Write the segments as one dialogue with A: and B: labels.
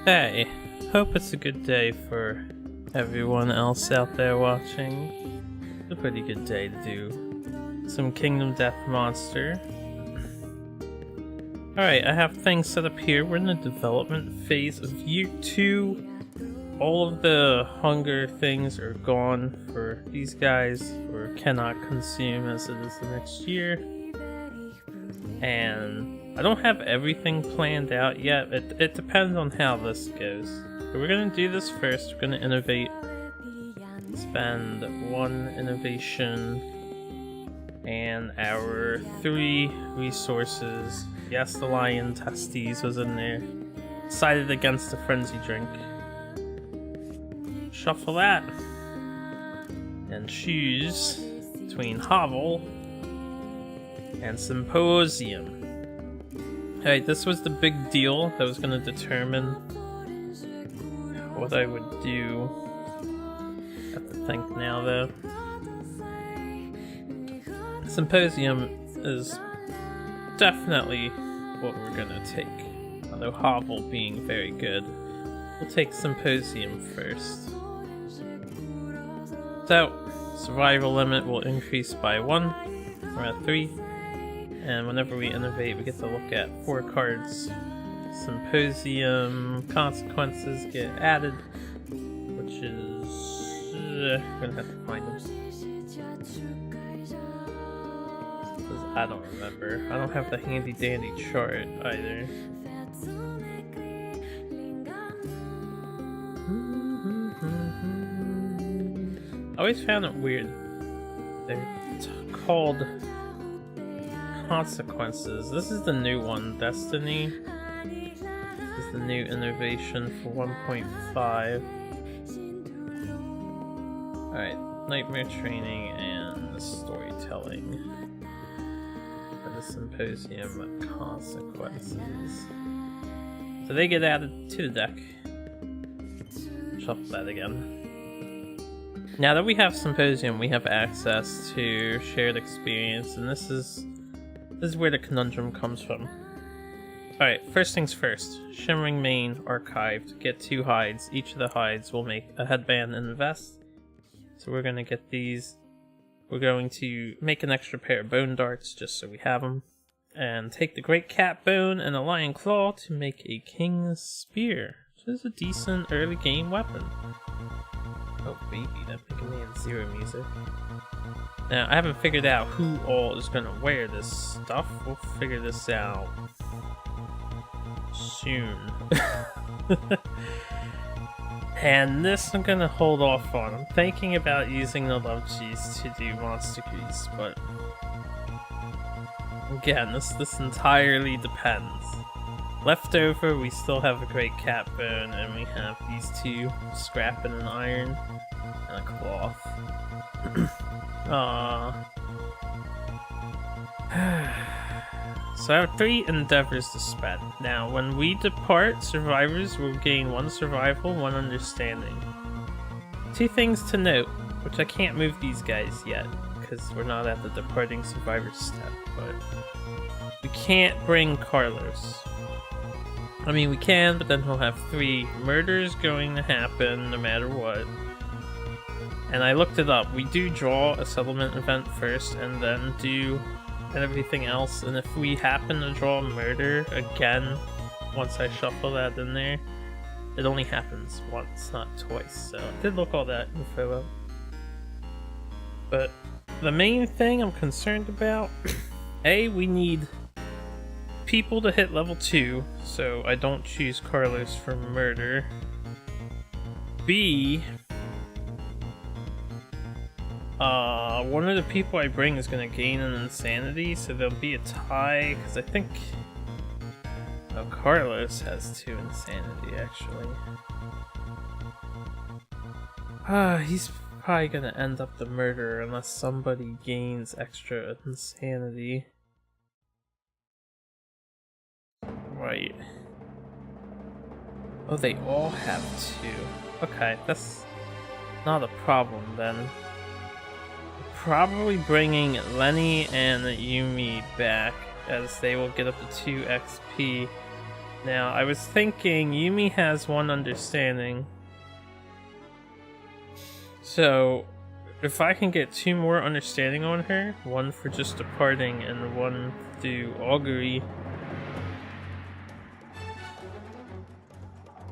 A: Hey, hope it's a good day for everyone else out there watching. It's a pretty good day to do some Kingdom Death Monster. Alright, I have things set up here. We're in the development phase of year 2. All of the hunger things are gone for these guys, or cannot consume as it is the next year. And I don't have everything planned out yet. It depends on how this goes. So we're gonna do this first. We're gonna innovate. Spend 1 innovation and our 3 resources. Yes, the lion testes was in there. Decided against the frenzy drink. Shuffle that. And choose between Hovel and Symposium. Alright, this was the big deal that was going to determine what I would do. I have to think now though. Symposium is definitely what we're going to take. Although Hovel being very good, we'll take Symposium first. So, survival limit will increase by 1. We're at 3. And whenever we innovate, we get to look at 4 cards. Symposium consequences get added, which is... I'm gonna have to find them. I don't remember. I don't have the handy dandy chart either. I always found it weird. They're called consequences. This is the new one, Destiny. This is the new innovation for 1.5. Alright, Nightmare Training and Storytelling for the Symposium consequences. So they get added to the deck. Shuffle that again. Now that we have Symposium, we have access to shared experience, and this is where the conundrum comes from. Alright, first things first. Shimmering Mane archived. Get 2 hides. Each of the hides will make a headband and a vest. So we're going to get these. We're going to make an extra pair of bone darts just so we have them. And take the Great Cat Bone and a Lion Claw to make a King's Spear. Which is a decent early game weapon. Oh baby, that Mega Man Zero music. Now, I haven't figured out who all is going to wear this stuff. We'll figure this out soon. And this I'm going to hold off on. I'm thinking about using the Love Cheese to do Monster Grease, but again, this entirely depends. Leftover, we still have a Great Cat Bone, and we have these 2, scrap and an iron, and a cloth. So I have 3 endeavors to spend. Now, when we depart, survivors will gain 1 survival, 1 understanding. 2 things to note, which I can't move these guys yet, because we're not at the departing survivor step, but we can't bring Carlos. I mean, we can, but then he'll have 3 murders going to happen no matter what. And I looked it up. We do draw a settlement event first and then do everything else. And if we happen to draw a murder again, once I shuffle that in there, it only happens once, not twice. So I did look all that info up. But the main thing I'm concerned about, A, we need people to hit level 2, so I don't choose Carlos for murder. B, one of the people I bring is going to gain an insanity, so there'll be a tie, because I think Carlos has 2 insanity, actually. He's probably going to end up the murderer unless somebody gains extra insanity. Right. Oh, they all have 2. Okay, that's not a problem then. Probably bringing Lenny and Yumi back, as they will get up to 2 XP Now, I was thinking Yumi has 1 understanding. So, if I can get 2 more understanding on her, 1 for just departing and 1 through augury.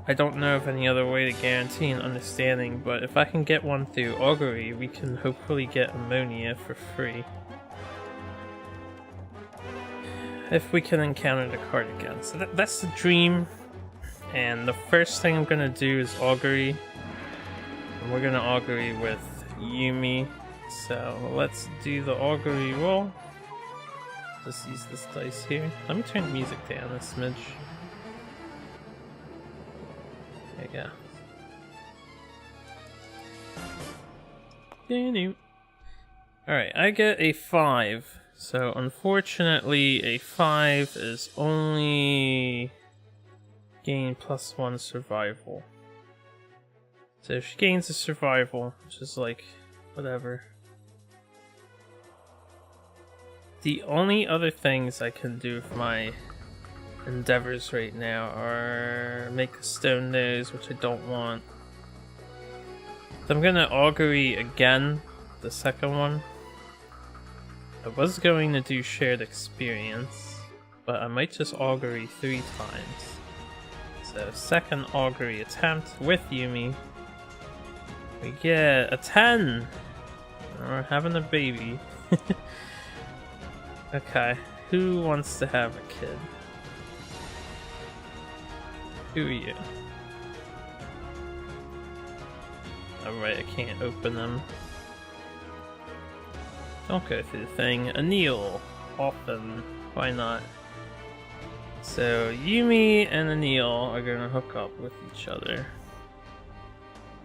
A: I don't know of any other way to guarantee an understanding, but if I can get 1 through augury, we can hopefully get ammonia for free. If we can encounter the card again. So that's the dream. And the first thing I'm gonna do is augury. And we're gonna augury with Yumi. So let's do the augury roll. Just use this dice here. Let me turn the music down a smidge. There you go. Alright, I get a 5. So unfortunately, a 5 is only gain +1 survival. So if she gains a survival, which is like, whatever. The only other things I can do with my endeavors right now are make a stone nose, which I don't want. So I'm gonna augury again, the second one. I was going to do shared experience, but I might just augury 3 times. So second augury attempt with Yumi. We get a 10! We're having a baby. Okay, who wants to have a kid? Who are you? Alright, I can't open them. Don't go through the thing. Anil. Often. Why not? So, Yumi and Anil are gonna hook up with each other.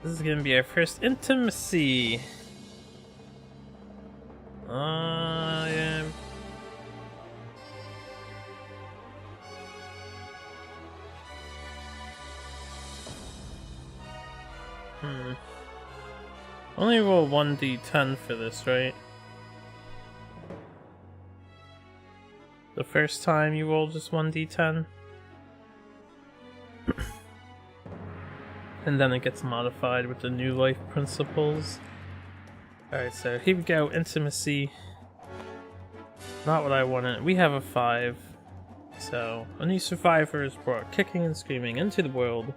A: This is gonna be our first intimacy. Yeah. Only roll 1d10 for this, right? The first time you roll just 1d10? And then it gets modified with the new life principles. Alright, so here we go, intimacy. Not what I wanted. We have a 5. So, a new survivor is brought kicking and screaming into the world.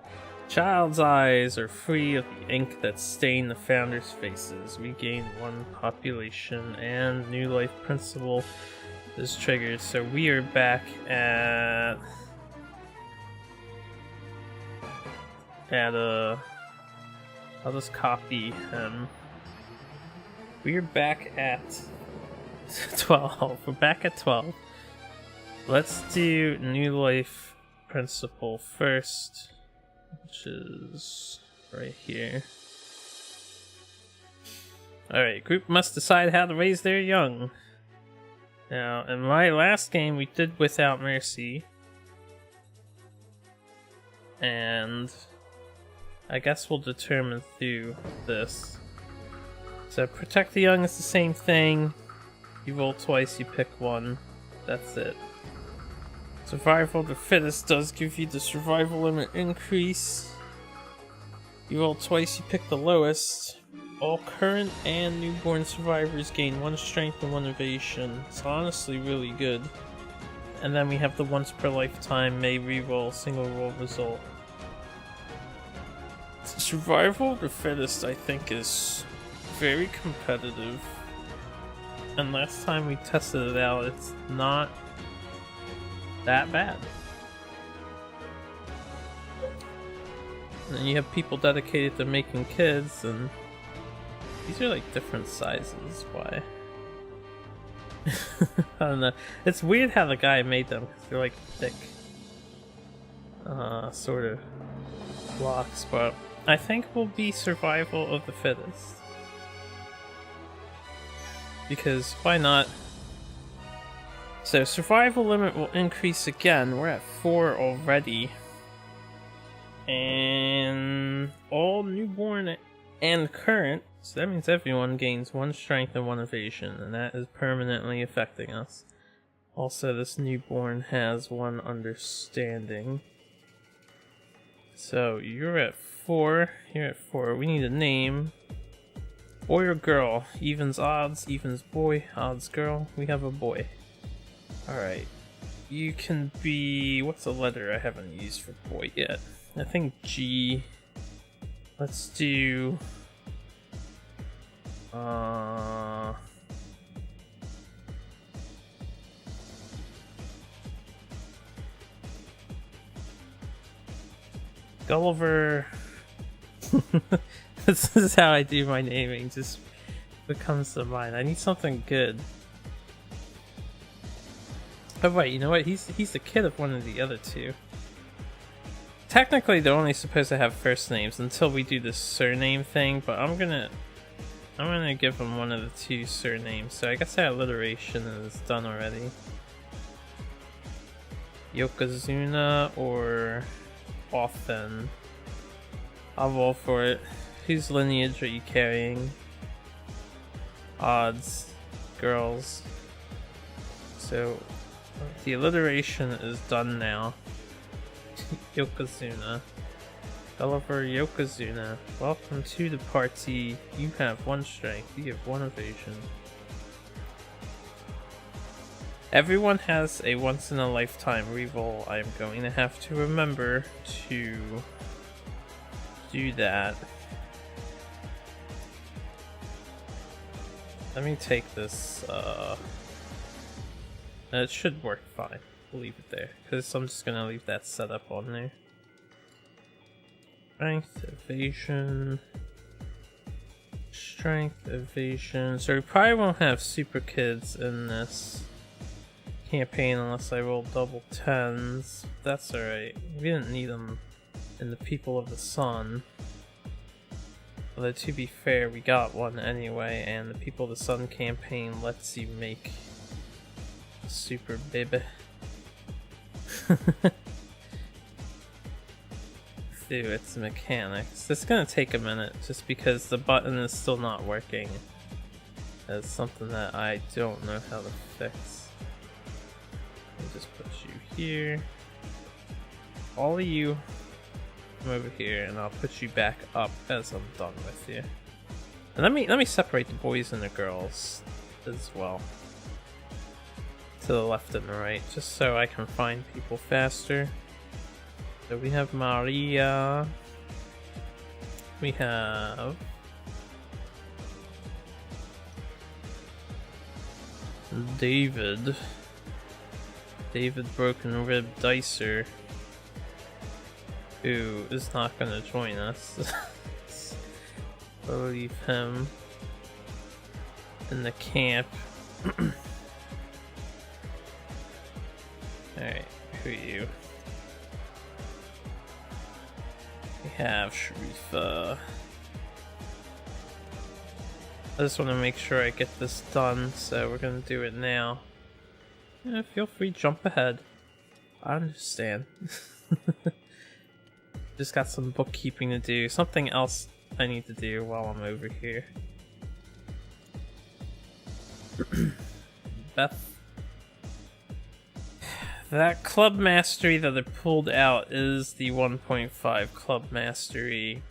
A: Child's eyes are free of the ink that stained the founders' faces. We gain 1 population and new life principle is triggered. So we are back at I'll just copy him. We're back at 12. We're back at 12. Let's do new life principle first, which is right here. Alright, group must decide how to raise their young. Now, in my last game, we did without mercy. And I guess we'll determine through this. So, protect the young is the same thing. You roll twice, you pick 1. That's it. Survival of the fittest does give you the survival limit increase. You roll twice, you pick the lowest. All current and newborn survivors gain 1 strength and 1 evasion. It's honestly really good. And then we have the once per lifetime may reroll single roll result. Survival of the fittest, I think, is very competitive. And last time we tested it out, it's not that bad. And you have people dedicated to making kids, and these are like different sizes. Why? I don't know. It's weird how the guy made them, because they're like thick sort of blocks, but I think will be survival of the fittest. Because why not? So survival limit will increase again. We're at 4 already. And all newborn and current, so that means everyone gains 1 strength and 1 evasion, and that is permanently affecting us. Also, this newborn has 1 understanding. So you're at 4. You're at 4. We need a name. Boy or girl? Evens odds, evens boy, odds girl. We have a boy. Alright. You can be... what's a letter I haven't used for boy yet? I think G. Let's do... Gulliver. This is how I do my naming, just what comes to mind. I need something good. Oh wait, you know what? He's the kid of one of the other two. Technically, they're only supposed to have first names until we do the surname thing, but I'm gonna give him one of the two surnames. So I guess that alliteration is done already. Yokozuna or Often. I'll roll for it. Whose lineage are you carrying? Odds. Girls. So the alliteration is done now. Yokozuna. Gulliver Yokozuna. Welcome to the party. You have 1 strength. You have 1 evasion. Everyone has a once in a lifetime reroll. I am going to have to remember to do that. Let me take this, it should work fine. We'll leave it there, because I'm just gonna leave that setup on there. Strength, evasion, strength, evasion. So we probably won't have super kids in this campaign unless I roll double 10s. That's alright. We didn't need them in the People of the Sun. Although to be fair, we got one anyway, and the People of the Sun campaign lets you make a super bib. Do its mechanics. It's gonna take a minute just because the button is still not working. That's something that I don't know how to fix. I'll just put you here. All of you come over here, and I'll put you back up as I'm done with you. And let me separate the boys and the girls as well. To the left and the right, just so I can find people faster. So we have Maria. We have David. David Broken Rib Dicer, who is not going to join us. I'll leave him in the camp. Alright, who are you? We have Sharifa. I just want to make sure I get this done, so we're going to do it now. Yeah, feel free, jump ahead. I understand. Just got some bookkeeping to do. Something else I need to do while I'm over here. Beth. That club mastery that I pulled out is the 1.5 club mastery.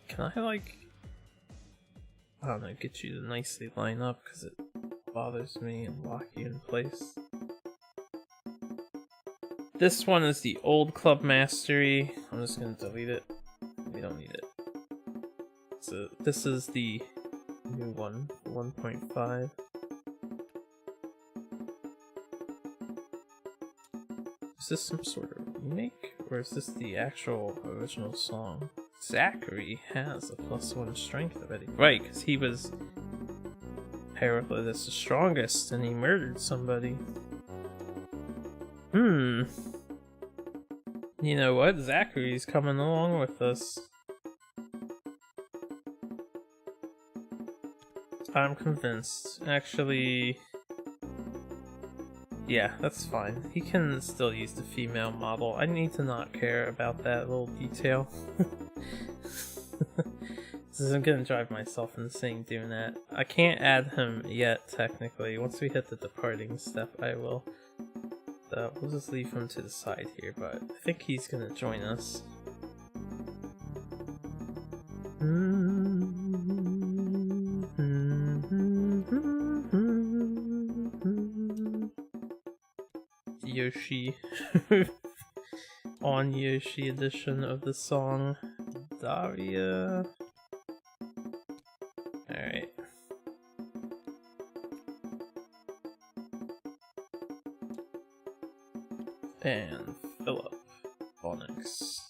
A: Can I, like, I don't know, get you to nicely line up because it bothers me and lock you in place. This one is the old club mastery. I'm just gonna delete it. We don't need it. So this is the new one, 1.5. Is this some sort of remake, or is this the actual original song? Zachary has a +1 strength already. Right, because he was Heraclitus the strongest and he murdered somebody. You know what? Zachary's coming along with us. I'm convinced. Actually, yeah, that's fine. He can still use the female model. I need to not care about that little detail. This isn't gonna drive myself insane doing that. I can't add him yet, technically. Once we hit the departing step, I will. So we'll just leave him to the side here, but I think he's gonna join us. Yoshi. On Yoshi edition of the song Daria. Alright. And Philip Onyx.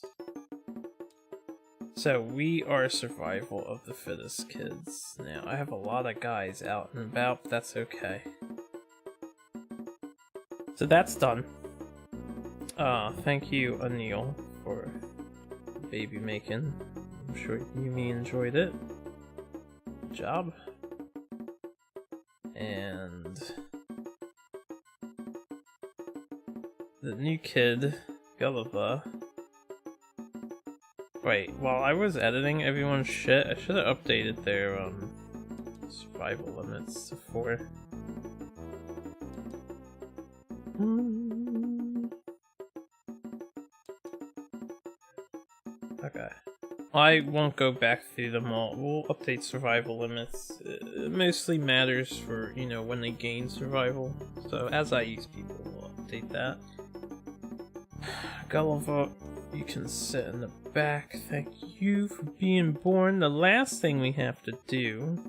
A: So we are survival of the fittest kids. Now I have a lot of guys out and about, but that's okay. So that's done. Thank you, Anil, for baby making. I'm sure Yumi enjoyed it. Good job. And the new kid, Gulliver. Wait, while I was editing everyone's shit, I should have updated their survival limits to 4. Okay. I won't go back through them all. We'll update survival limits. It mostly matters for, you know, when they gain survival. So as I use people, we'll update that. Gulliver, you can sit in the back. Thank you for being born. The last thing we have to do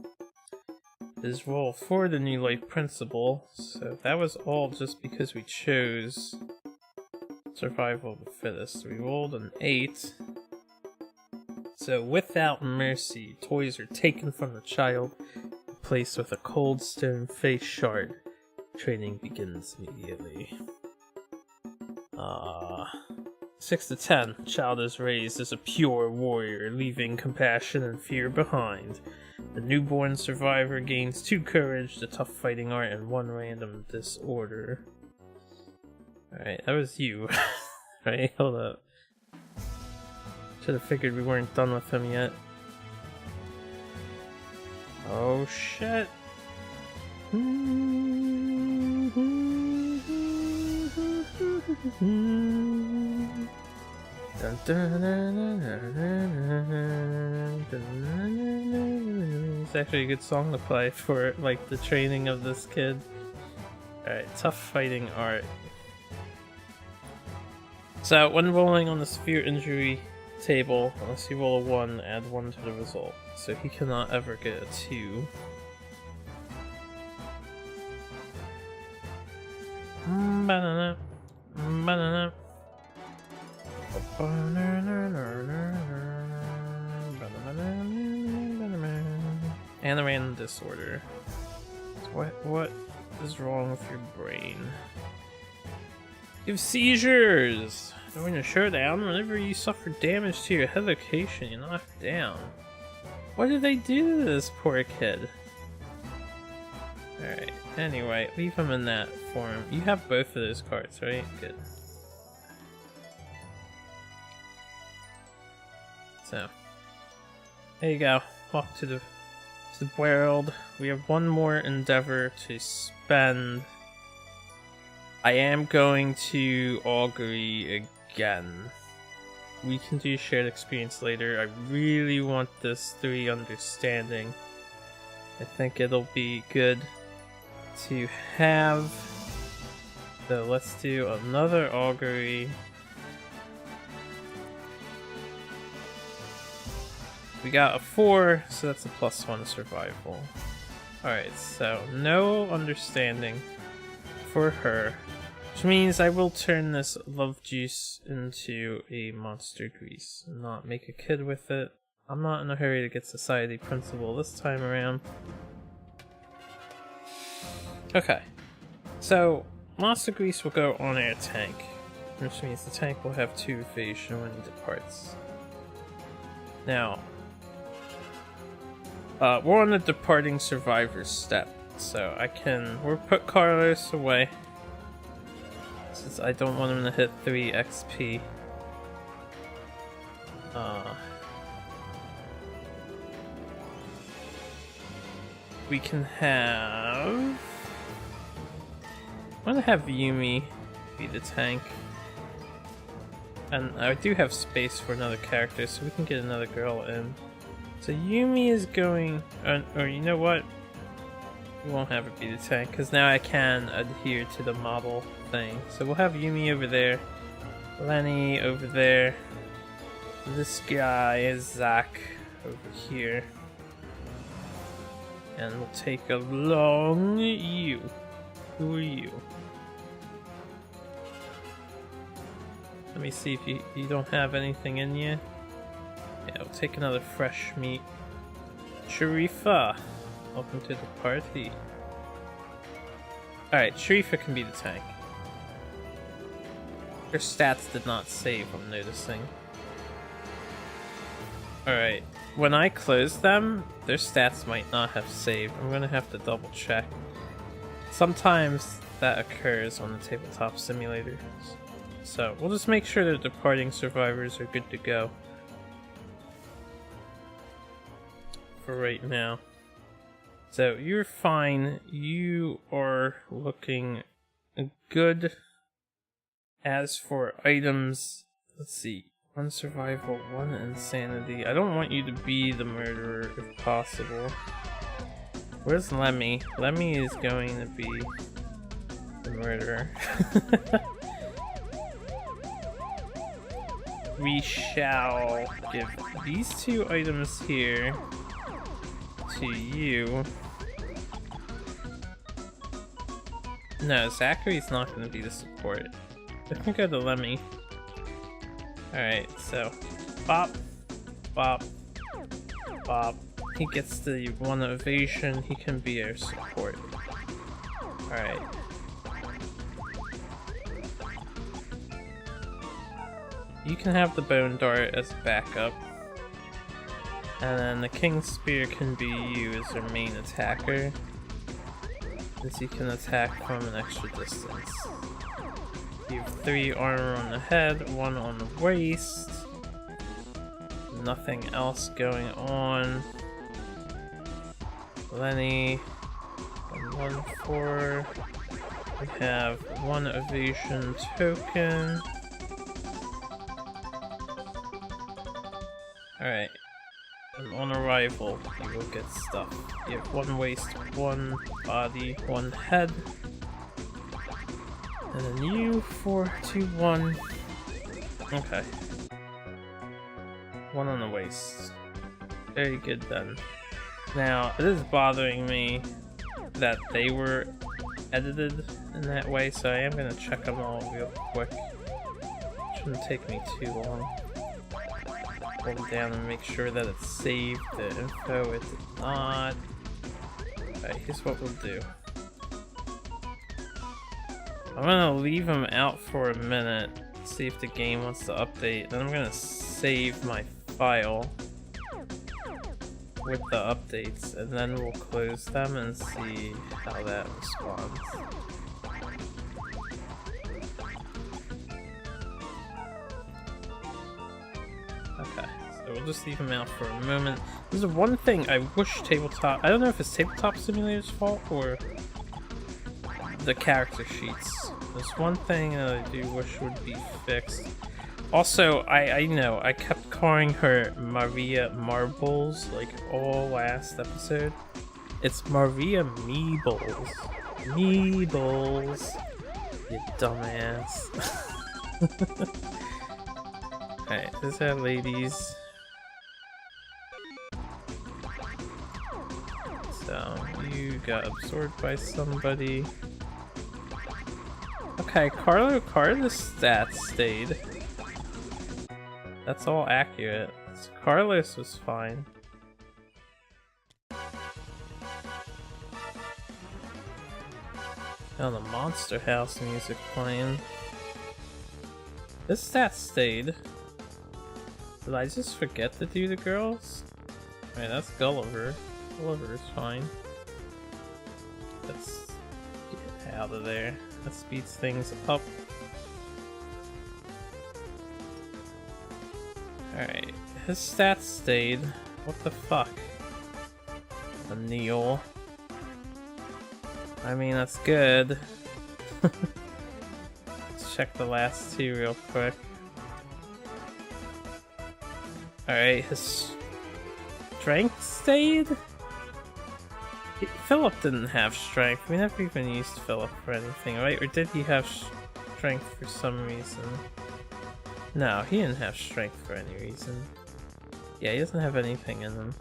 A: is roll for the new life principle. So that was all just because we chose survival of the fittest. We rolled an 8. So without mercy, toys are taken from the child, replaced with a cold stone face shard. Training begins immediately. 6 to 10. Child is raised as a pure warrior, leaving compassion and fear behind. The newborn survivor gains 2 courage, the tough fighting art, and 1 random disorder. Alright, that was you. Right, hold up. Should have figured we weren't done with him yet. Oh shit. It's actually a good song to play for like the training of this kid. Alright, tough fighting art. So when rolling on the severe injury table, unless you roll a 1, add 1 to the result. So he cannot ever get a 2. Banana. Banana. And a random disorder. What is wrong with your brain? You have seizures! During a showdown, whenever you suffer damage to your head location, you're knocked down. What did they do to this poor kid? Alright, anyway, leave him in that form. You have both of those cards, right? Good. So, there you go. Walk to the world. We have one more endeavor to spend. I am going to augury again. We can do shared experience later. I really want this 3 understanding. I think it'll be good to have. So let's do another augury. We got a 4, so that's a +1 survival. Alright, so no understanding for her. Which means I will turn this love juice into a monster grease and not make a kid with it. I'm not in a hurry to get society principle this time around. Okay, so monster grease will go on our tank, which means the tank will have 2 evasion when it departs. Now, we're on the departing survivor step, so we'll put Carlos away, since I don't want him to hit 3 XP. We can have... I'm gonna have Yumi be the tank. And I do have space for another character, so we can get another girl in. So Yumi is going, or you know what? We won't have it be the tank, because now I can adhere to the model thing. So we'll have Yumi over there, Lenny over there, this guy is Zach over here. And we'll take along you. Who are you? Let me see if you don't have anything in you. Yeah, we'll take another fresh meat. Sharifa, welcome to the party. Alright, Sharifa can be the tank. Her stats did not save, I'm noticing. Alright, when I close them, their stats might not have saved. I'm gonna have to double check. Sometimes that occurs on the tabletop simulators. So we'll just make sure the departing survivors are good to go for right now. So you're fine. You are looking good. As for items, let's see. 1 survival, 1 insanity. I don't want you to be the murderer if possible. Where's Lemmy? Lemmy is going to be the murderer. We shall give these 2 items here to you. No, Zachary's not going to be the support. I can go to Lemmy. Alright, so Bop, Bop, Bop. He gets the 1 evasion, he can be our support. Alright. You can have the Bone Dart as backup. And then the King's Spear can be you as our main attacker, since you can attack from an extra distance. You have 3 armor on the head, 1 on the waist. Nothing else going on. Lenny, 1-4. We have 1 evasion token. Alright. And on arrival, you will get stuff. You have 1 waist, 1 body, 1 head. And then you, 4, 2, 1. Okay. 1 on the waist. Very good then. Now, it is bothering me that they were edited in that way, so I am going to check them all real quick. Shouldn't take me too long. Hold it down and make sure that it saved the info. It did not. Alright, here's what we'll do. I'm gonna leave them out for a minute, see if the game wants to update. Then I'm gonna save my file with the updates, and then we'll close them and see how that responds. Okay, so we'll just leave them out for a moment. There's one thing I wish tabletop... I don't know if it's Tabletop Simulator's fault or the character sheets. There's one thing that I do wish would be fixed. Also, I know, I kept calling her Maria Marbles, like, all last episode. It's Maria Meebles. Meebles. You dumbass. Alright, this our ladies. So, you got absorbed by somebody. Okay, Carlos stats stayed. That's all accurate. So Carlos was fine. Oh, the Monster House music playing. This stat stayed. Did I just forget to do the girls? Alright, that's Gulliver. Gulliver's fine. Let's get out of there. That speeds things up. Alright, his stats stayed. What the fuck? A Neil. I mean, that's good. Let's check the last 2 real quick. Alright, his Strength stayed? Philip didn't have strength. We never even used Philip for anything, right? Or did he have strength for some reason? No, he didn't have strength for any reason. Yeah, he doesn't have anything in him.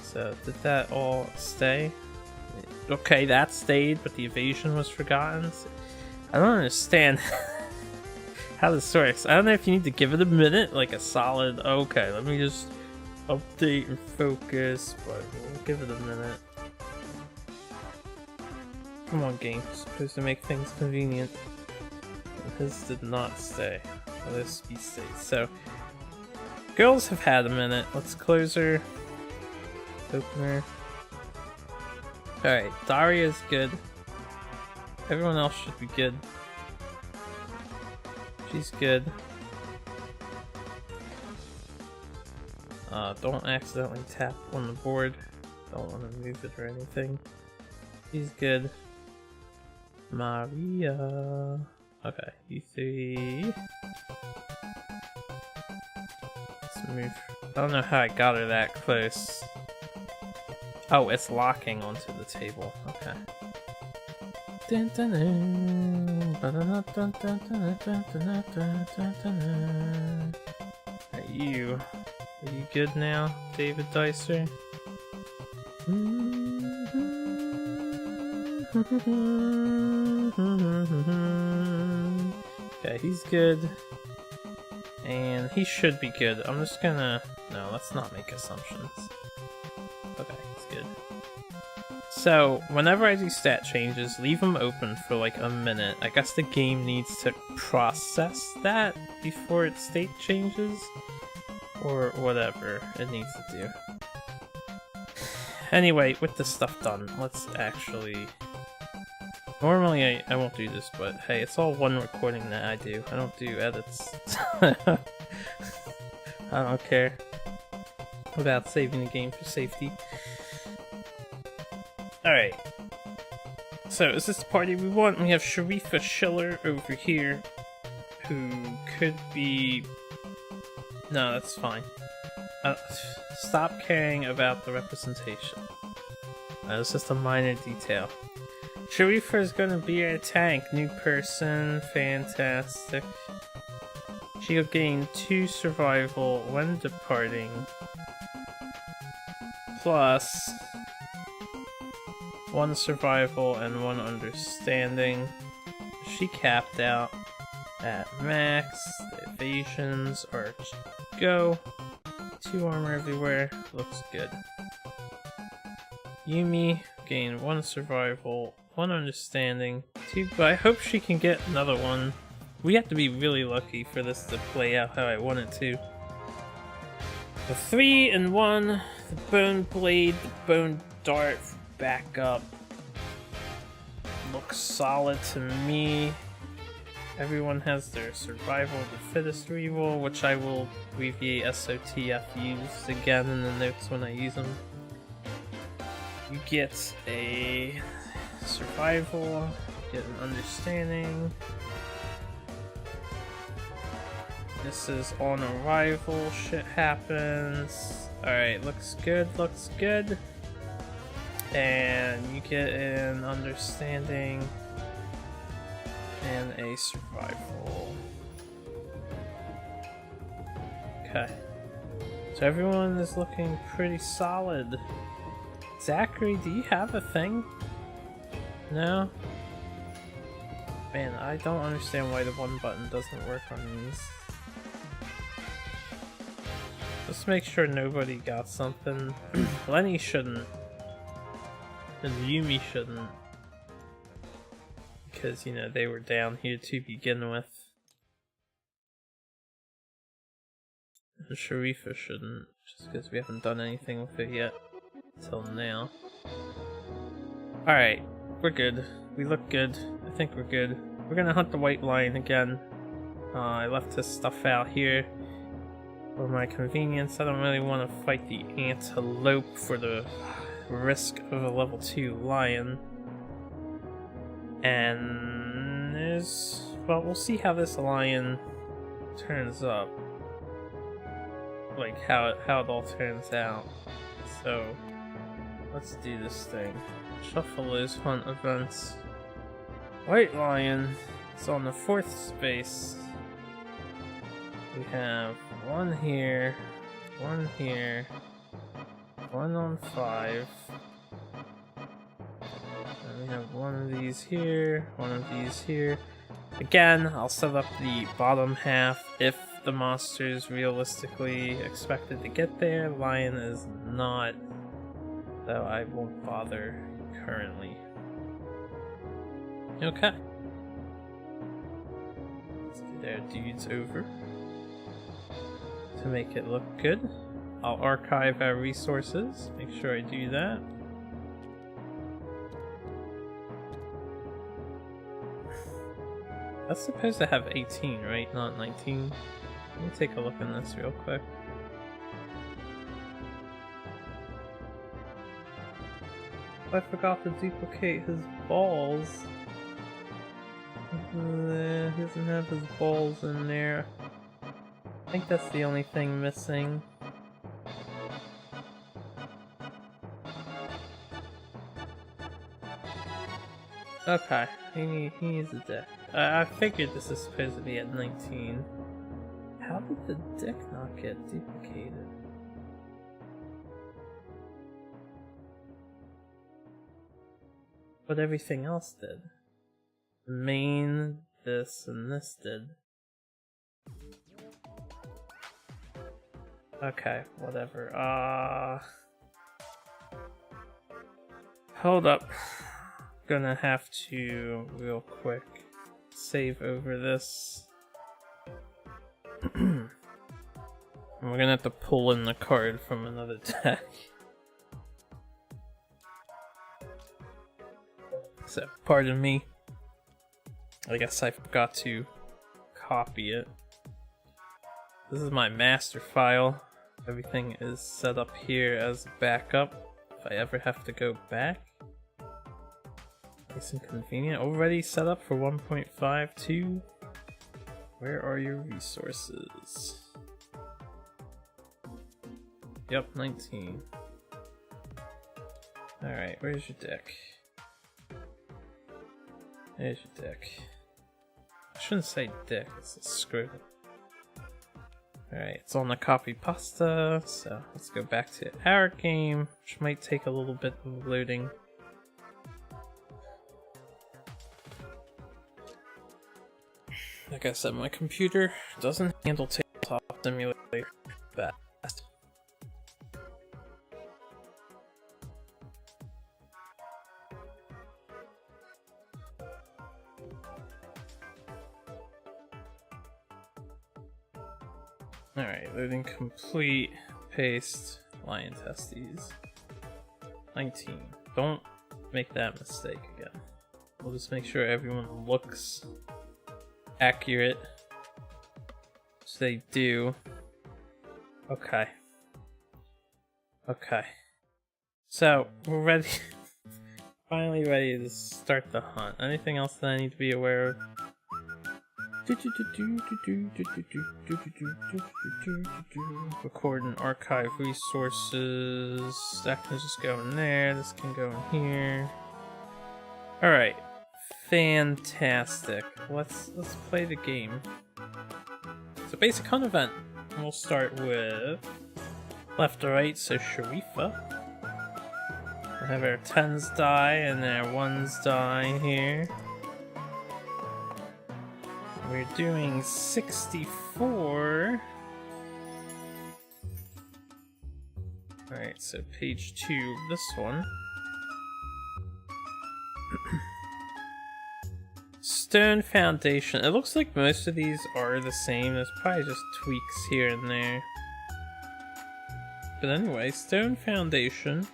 A: So, did that all stay? Okay, that stayed, but the evasion was forgotten. I don't understand how this works. I don't know if you need to give it a minute, like a solid, okay, let me just update and focus, but we'll give it a minute. Come on, game. You're supposed to make things convenient. And his did not stay. Well, this be stayed. So, girls have had a minute. Let's close her. Open her. Alright, Daria's good. Everyone else should be good. She's good. Don't accidentally tap on the board. Don't want to move it or anything. She's good. Maria. Okay, you three. Let's move. I don't know how I got her that close. Oh, it's locking onto the table. Okay. Are you good now, David Dicer? Okay, he's good. And he should be good. I'm just gonna... No, let's not make assumptions. Okay, he's good. So, whenever I do stat changes, leave them open for like a minute. I guess the game needs to process that before its state changes. Or whatever it needs to do. Anyway, with this stuff done, let's actually... Normally I won't do this, but hey, it's all one recording that I do. I don't do edits. I don't care about saving the game for safety. Alright. So, is this the party we want? We have Sharifa Schiller over here, who could be... No, that's fine. Stop caring about the representation. It's just a minor detail. Sharifa is gonna be our tank. New person. Fantastic. She'll gain 2 survival when departing. Plus 1 survival and 1 understanding. She capped out at max. The evasions are go. 2 armor everywhere. Looks good. Yumi gain 1 survival, 1 understanding, 2. But I hope she can get another one. We have to be really lucky for this to play out how I want it to. The 3 and 1, the bone blade, the bone dart backup. Looks solid to me. Everyone has their survival of the fittest reroll, which I will abbreviate SOTFUs again in the notes when I use them. You get a survival, get an understanding. This is on arrival, shit happens. Alright, looks good, looks good. And you get an understanding and a survival. Okay. So everyone is looking pretty solid. Zachary, do you have a thing? No? Man, I don't understand why the 1 button doesn't work on these. Let's make sure nobody got something. Lenny shouldn't. And Yumi shouldn't. Because, you know, they were down here to begin with. And Sharifa shouldn't, just because we haven't done anything with it yet. Till now. Alright, we're good. We look good. I think we're good. We're gonna hunt the white lion again. I left his stuff out here for my convenience. I don't really want to fight the antelope for the risk of a level 2 lion. And there's... well, we'll see how this lion turns up. like how it all turns out. So let's do this thing. Shuffle those hunt events. White Lion is on the 4th space. We have one here, one here, one on 5. And we have one of these here, one of these here. Again, I'll set up the bottom half if the monster is realistically expected to get there. Lion is not, so I won't bother currently. Okay. Let's get our dudes over to make it look good. I'll archive our resources, make sure I do that. That's supposed to have 18, right? Not 19. Let me take a look in this real quick. I forgot to duplicate his balls. He doesn't have his balls in there. I think that's the only thing missing. Okay, he needs a deck. I figured this is supposed to be at 19. How did the deck not get duplicated? But everything else did. The main, this, and this did. Okay, whatever. Hold up. Gonna have to, real quick, save over this. And we're gonna have to pull in the card from another deck. So, pardon me. I guess I forgot to copy it. This is my master file. Everything is set up here as backup if I ever have to go back. Nice and convenient. Already set up for 1.52. Where are your resources? Yep, 19. Alright, where's your deck? There's your deck. I shouldn't say deck, it's a screw. Alright, it's on the copy pasta, so let's go back to our game, which might take a little bit of loading. Like I said, my computer doesn't handle tabletop simulator fast. Alright, loading complete. Paste. Lion testes. 19. Don't make that mistake again. We'll just make sure everyone looks accurate. So they do. Okay. Okay. So, we're ready. Finally ready to start the hunt. Anything else that I need to be aware of? Record and archive resources. That can just go in there. This can go in here. Alright. Fantastic. Let's play the game. So basic hunt event. We'll start with left to right, so Sharifa. We'll have our 10s die and our 1s die here. We're doing 64. Alright, so page 2 of this one. Stone foundation. It looks like most of these are the same. There's probably just tweaks here and there. But anyway, stone foundation.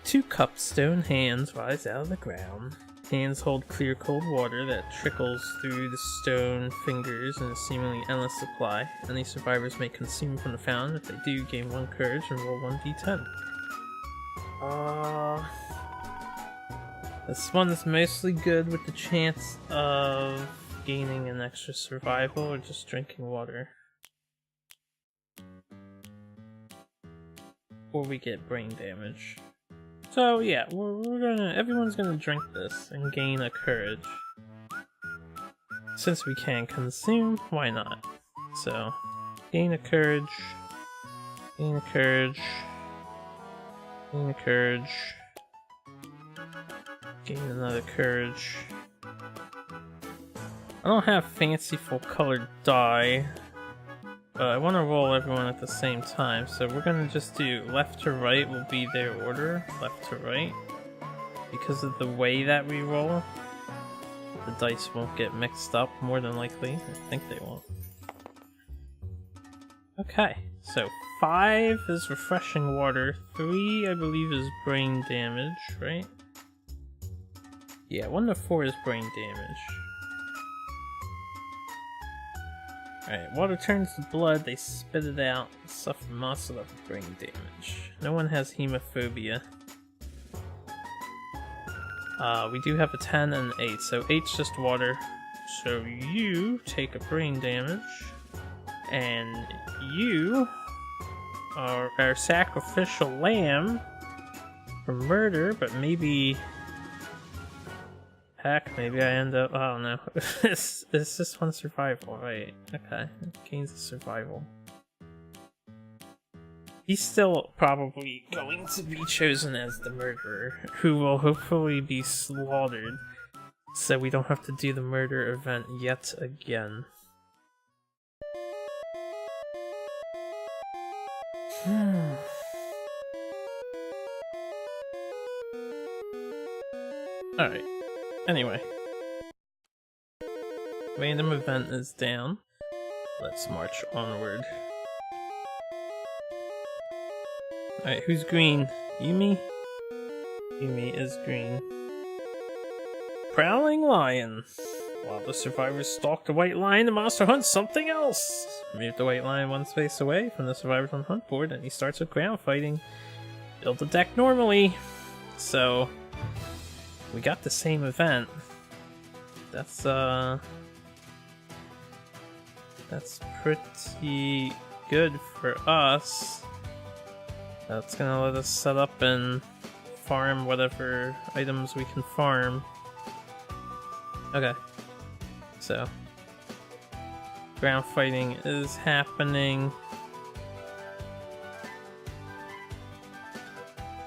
A: 2 cupped stone hands rise out of the ground. Hands hold clear cold water that trickles through the stone fingers in a seemingly endless supply. Any survivors may consume from the fountain. If they do, gain 1 courage and roll 1d10. This one is mostly good with the chance of gaining an extra survival or just drinking water. before we get brain damage. So yeah, everyone's gonna drink this and gain a courage. Since we can consume, why not? So, gain a courage, gain a courage, gain a courage, gain another courage. I don't have fanciful colored dye, but I want to roll everyone at the same time, so we're gonna just do left to right will be their order, left to right. Because of the way that we roll, the dice won't get mixed up, more than likely. I think they won't. Okay, so 5 is refreshing water, 3 I believe is brain damage, right? Yeah, 1 to 4 is brain damage. Alright, water turns to blood, they spit it out, suffer muscle of brain damage. No one has hemophobia. We do have a 10 and an 8, so 8's just water. So you take a brain damage, and you are our sacrificial lamb for murder, but maybe... Heck, maybe I end up... I don't know. It's just one survival, right? Okay, gains a survival. He's still probably going to be chosen as the murderer, who will hopefully be slaughtered, so we don't have to do the murder event yet again. Alright, anyway. Random event is down. Let's march onward. Alright, who's green? Yumi? Yumi is green. Prowling lion. While the survivors stalk the white lion, the monster hunts something else. Move the white lion one space away from the survivors on the hunt board, and he starts with ground fighting. Build the deck normally. So, we got the same event. That's pretty good for us. That's gonna let us set up and farm whatever items we can farm. Okay. So, ground fighting is happening.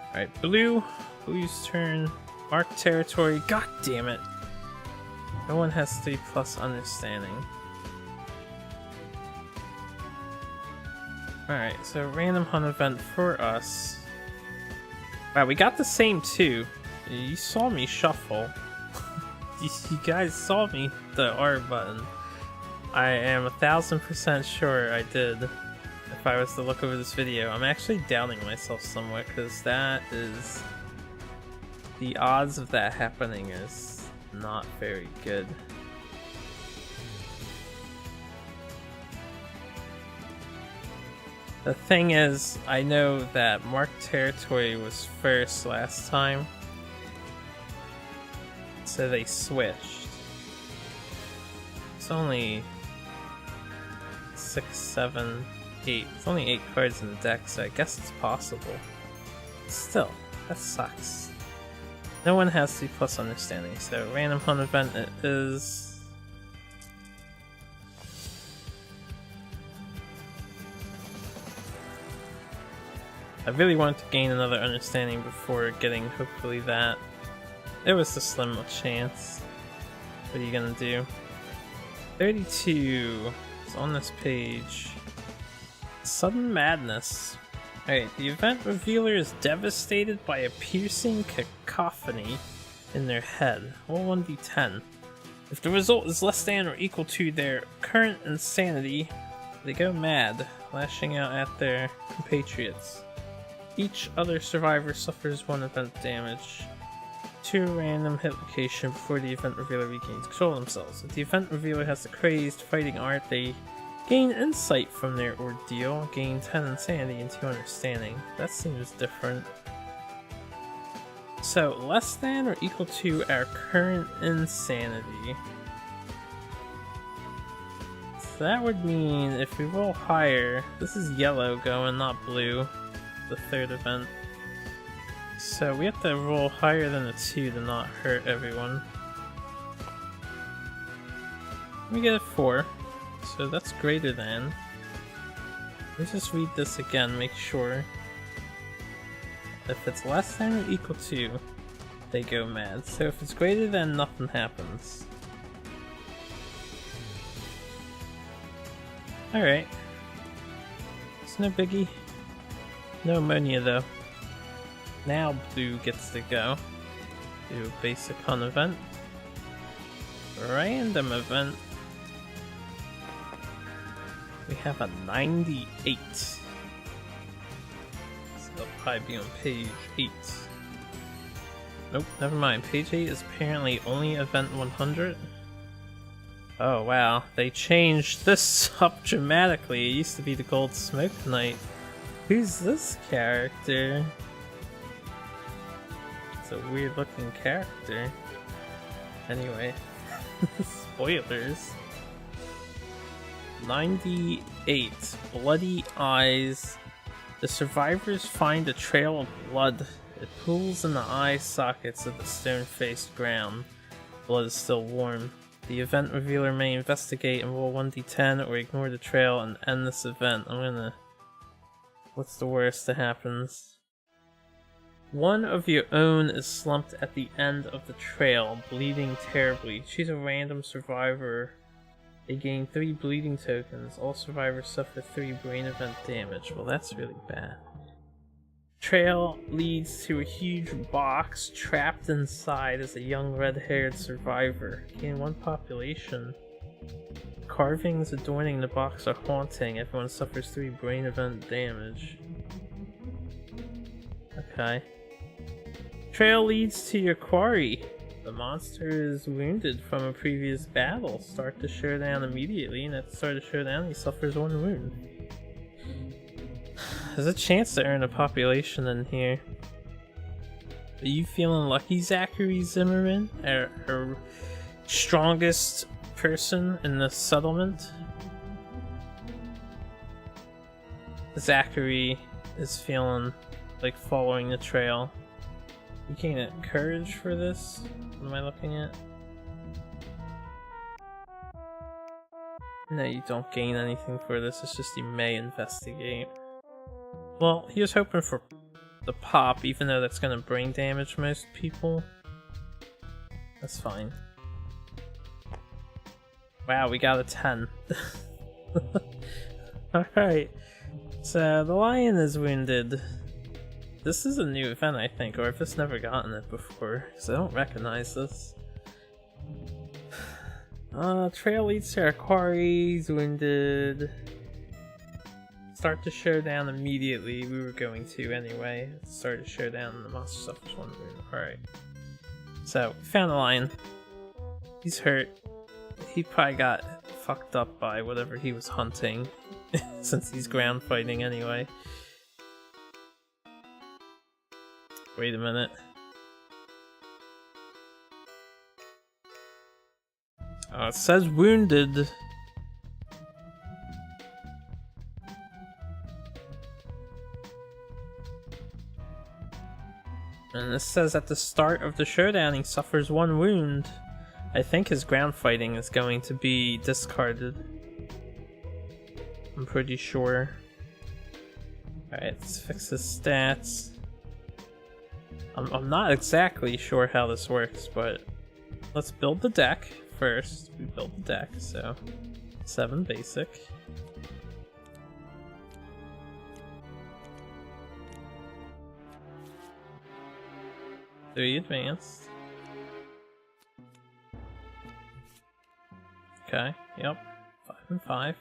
A: Alright, Blue's turn. Mark territory. God damn it. No one has 3+ understanding. Alright, so random hunt event for us. Wow, we got the same too. You saw me shuffle. You guys saw me the R button. I am 1000% sure I did. If I was to look over this video, I'm actually doubting myself somewhat because that is... the odds of that happening is not very good. The thing is, I know that Mark Territory was first last time, so they switched. It's only 6, 7, 8. It's only 8 cards in the deck, so I guess it's possible. Still, that sucks. No one has C+ understanding, so random hunt event it is. I really wanted to gain another understanding before getting hopefully that. It was a slim chance. What are you gonna do? 32 is on this page. Sudden madness. Alright, the event revealer is devastated by a piercing cacophony in their head. Roll 1d10. If the result is less than or equal to their current insanity, they go mad, lashing out at their compatriots. Each other survivor suffers 1 event damage. 2 random hit location before the event revealer regains control of themselves. If the event revealer has the crazed fighting art, they gain insight from their ordeal, gain 10 insanity and 2 understanding. That seems different. So, less than or equal to our current insanity. So that would mean if we roll higher, this is yellow going, not blue. the third event. So we have to roll higher than a 2 to not hurt everyone. We get a 4, so that's greater than. Let's just read this again, make sure. If it's less than or equal to, they go mad. So if it's greater than, nothing happens. Alright. It's no biggie. No ammonia though. Now blue gets to go. Do a basic hunt event. Random event. We have a 98. So they'll probably be on page 8. Nope, never mind. Page 8 is apparently only event 100. Oh wow, they changed this up dramatically. It used to be the Gold Smoke Knight. Who's this character? It's a weird looking character. Anyway, spoilers. 98. Bloody Eyes. The survivors find a trail of blood. It pools in the eye sockets of the stone-faced ground. Blood is still warm. The event revealer may investigate and roll 1d10 or ignore the trail and end this event. I'm gonna... What's the worst that happens? One of your own is slumped at the end of the trail, bleeding terribly. Choose a random survivor. They gain 3 bleeding tokens. All survivors suffer 3 brain event damage. Well, that's really bad. Trail leads to a huge box. Trapped inside is a young red-haired survivor. Gain 1 population. Carvings adorning the box are haunting. Everyone suffers 3 brain event damage. Okay. Trail leads to your quarry. The monster is wounded from a previous battle. Start the showdown immediately, and at the start of the showdown, he suffers 1 wound. There's a chance to earn a population in here. Are you feeling lucky, Zachary Zimmerman? Our strongest person in the settlement? Zachary is feeling like following the trail. You gain courage for this? What am I looking at? No, you don't gain anything for this, it's just you may investigate. Well, he was hoping for the pop, even though that's gonna brain damage most people. That's fine. Wow, we got a 10. Alright, so the lion is wounded. This is a new event, I think, or I've just never gotten it before, because I don't recognize this. Trail leads to our quarry, he's wounded. Start the showdown immediately. We were going to anyway. Start the showdown and the monster suffers 1 wound. Alright. So, we found the lion. He's hurt. He probably got fucked up by whatever he was hunting, since he's ground fighting anyway. Wait a minute. It says wounded. And it says at the start of the showdown he suffers 1 wound. I think his ground fighting is going to be discarded. I'm pretty sure. Alright, let's fix his stats. I'm not exactly sure how this works, but let's build the deck first. We built the deck, so 7 basic. Three advanced. Okay, yep. 5 and 5.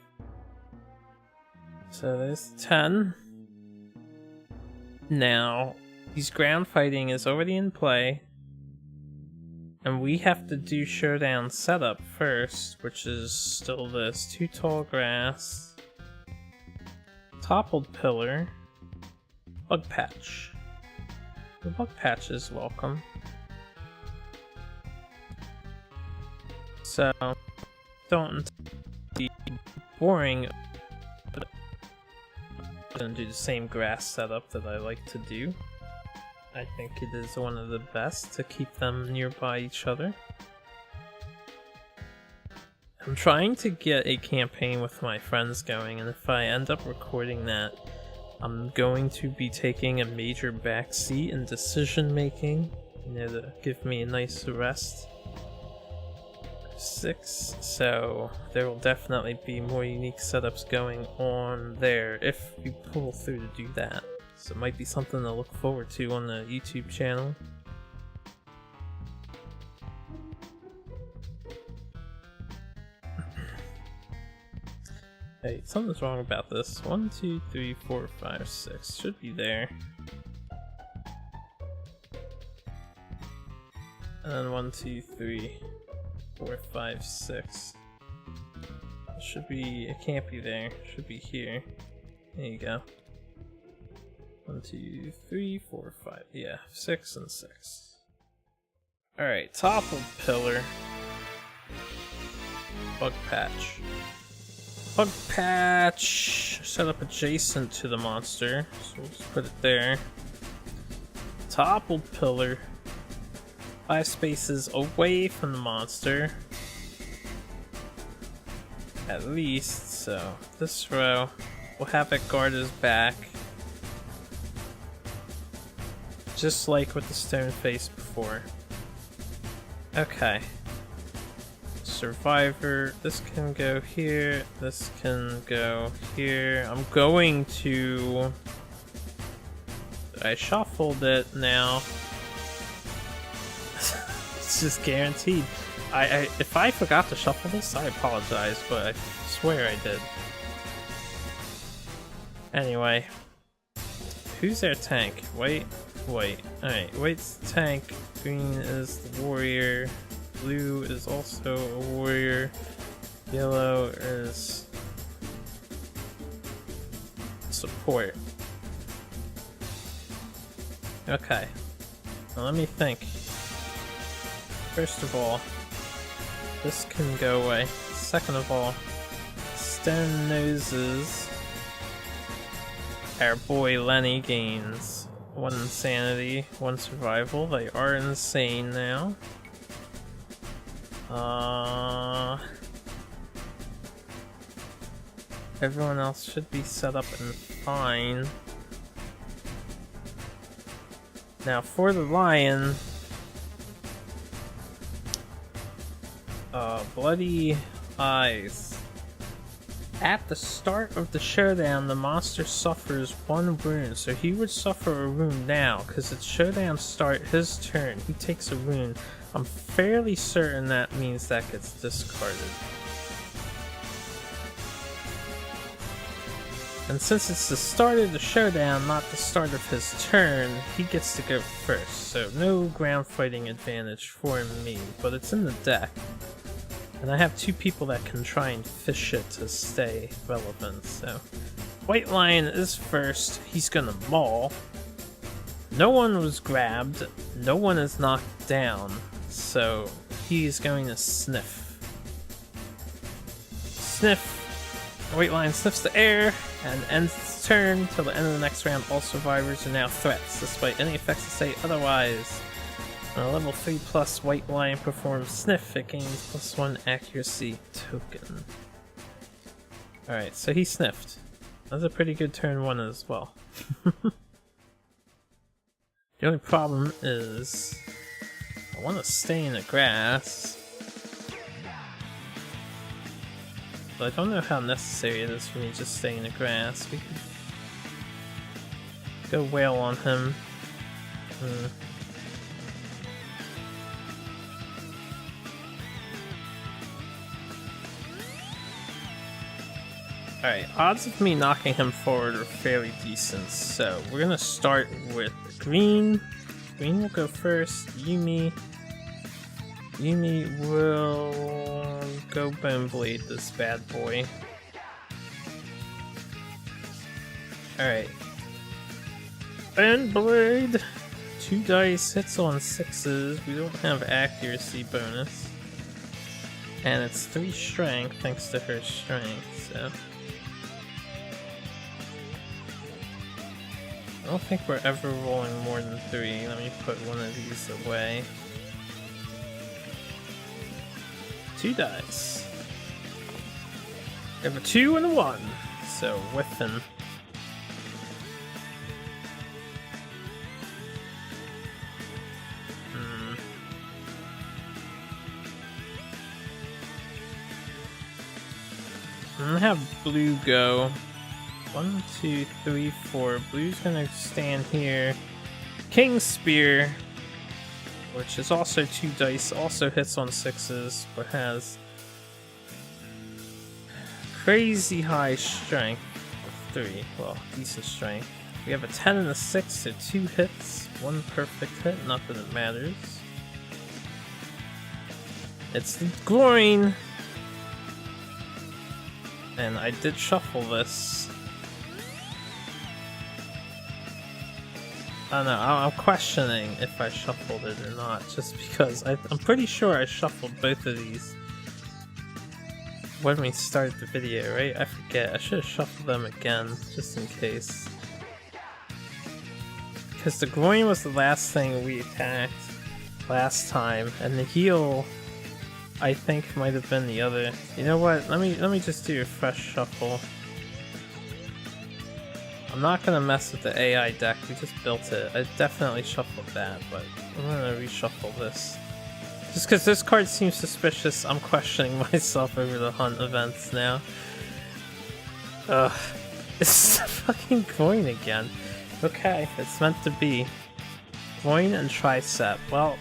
A: So there's 10. Now, his ground fighting is already in play. And we have to do showdown setup first, which is still this. 2 tall grass. Toppled pillar. Bug patch. The bug patch is welcome. So, don't be boring. gonna do the same grass setup that I like to do. I think it is one of the best to keep them nearby each other. I'm trying to get a campaign with my friends going, and if I end up recording that, I'm going to be taking a major backseat in decision making, you know, to give me a nice rest. 6, so there will definitely be more unique setups going on there if we pull through to do that. So it might be something to look forward to on the YouTube channel. Hey, something's wrong about this. 1, 2, 3, 4, 5, 6 should be there. And then 1, 2, 3, 4, 5, 6. It should be, it can't be there. It should be here. There you go. 1, 2, 3, 4, 5. Yeah, 6 and 6. Alright, toppled pillar. Bug patch. Bug patch set up adjacent to the monster, so we'll just put it there. Toppled pillar. 5 spaces away from the monster. At least, so this row will have it guard his back. Just like with the stone face before. Okay. Survivor, this can go here, this can go here. I'm going to... I shuffled it now. It's just guaranteed. If I forgot to shuffle this, I apologize, but I swear I did. Anyway. Who's their tank? White? White. Alright, white's the tank, green is the warrior, blue is also a warrior, yellow is support. Okay, now let me think. First of all, this can go away. Second of all, stone noses. Our boy Lenny gains 1 insanity, 1 survival. They are insane now. Everyone else should be set up and fine. Now for the lion, bloody eyes. At the start of the showdown, the monster suffers 1 wound, so he would suffer a wound now, because it's showdown start, his turn, he takes a wound. I'm fairly certain that means that gets discarded. And since it's the start of the showdown, not the start of his turn, he gets to go first, so no ground fighting advantage for me, but it's in the deck. And I have 2 people that can try and fish it to stay relevant, so... White Lion is first, he's gonna maul. No one was grabbed, no one is knocked down, so he's going to sniff. Sniff! White Lion sniffs the air, and ends its turn. Till the end of the next round, all survivors are now threats, despite any effects to say otherwise. On a level 3+ White Lion performs Sniff, it gains +1 accuracy token. Alright, so he sniffed. That's a pretty good turn 1 as well. The only problem is I want to stay in the grass, but I don't know how necessary it is for me to just stay in the grass. We could go wail on him. Alright, odds of me knocking him forward are fairly decent, so we're gonna start with green. Green will go first. Yumi will go Bone Blade this bad boy. Alright. Bone Blade! 2 dice, hits on 6s. We don't have accuracy bonus. And it's 3 strength thanks to her strength, so... I don't think we're ever rolling more than 3. Let me put one of these away. 2 dice. We have a 2 and a 1. So, whiffing. I'm gonna have blue go. 1, 2, 3, 4. Blue's gonna stand here. King Spear, which is also 2 dice, also hits on 6s, but has crazy high strength of 3. Well, decent strength. We have a 10 and a 6, so 2 hits, 1 perfect hit, not that it matters. It's the groin! And I did shuffle this. I don't know, I'm questioning if I shuffled it or not, just because I'm pretty sure I shuffled both of these when we started the video, right? I forget, I should have shuffled them again, just in case. Because the groin was the last thing we attacked last time, and the heel I think might have been the other. You know what? Let me just do a fresh shuffle. I'm not gonna mess with the AI deck. We just built it. I definitely shuffled that, but I'm gonna reshuffle this. Just because this card seems suspicious, I'm questioning myself over the hunt events now. Ugh, it's a fucking coin again. Okay, it's meant to be. Coin and tricep. Well,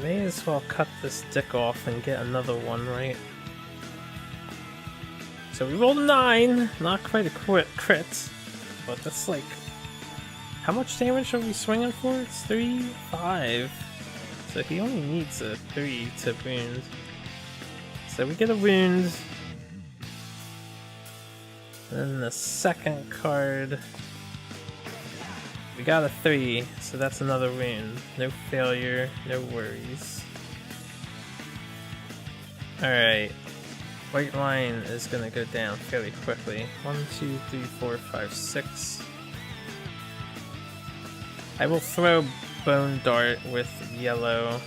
A: may as well cut this dick off and get another one, right? So we rolled a 9, not quite a crit, but that's like... How much damage are we swinging for? It's 3, 5. So he only needs a 3 to wound. So we get a wound. And then the second card... We got a 3, so that's another wound. No failure, no worries. Alright. White line is gonna go down fairly quickly. 1, 2, 3, 4, 5, 6. I will throw Bone Dart with yellow.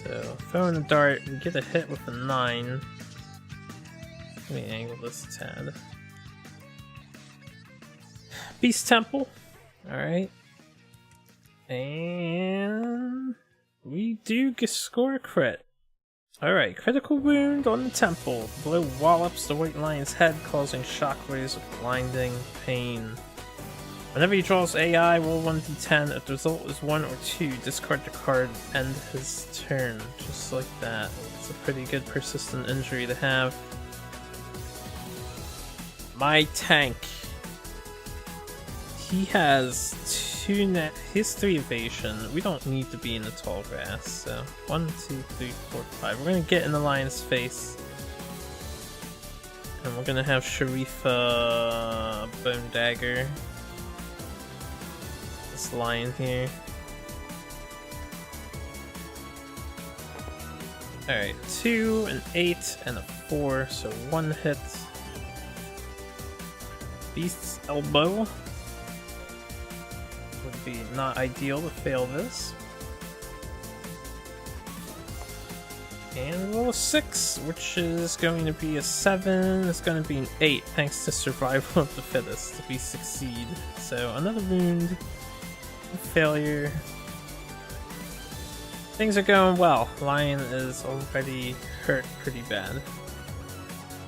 A: So, throwing a dart, we get a hit with a 9. Let me angle this a tad. Beast Temple. Alright. And we do score a crit. Alright, critical wound on the temple. The blow wallops the white lion's head, causing shockwaves of blinding pain. Whenever he draws AI, roll 1d10. If the result is 1 or 2, discard the card, end his turn. Just like that. It's a pretty good persistent injury to have. My tank. He has 3 evasion. We don't need to be in the tall grass, so 1, 2, 3, 4, 5. We're gonna get in the lion's face. And we're gonna have Sharifa Bone Dagger this lion here. Alright, 2, an 8, and a 4, so 1 hit. Beast's Elbow. Would be not ideal to fail this. And roll a 6, which is going to be a 7. It's going to be an 8, thanks to survival of the fittest if we succeed. So another wound, a failure. Things are going well. Lion is already hurt pretty bad.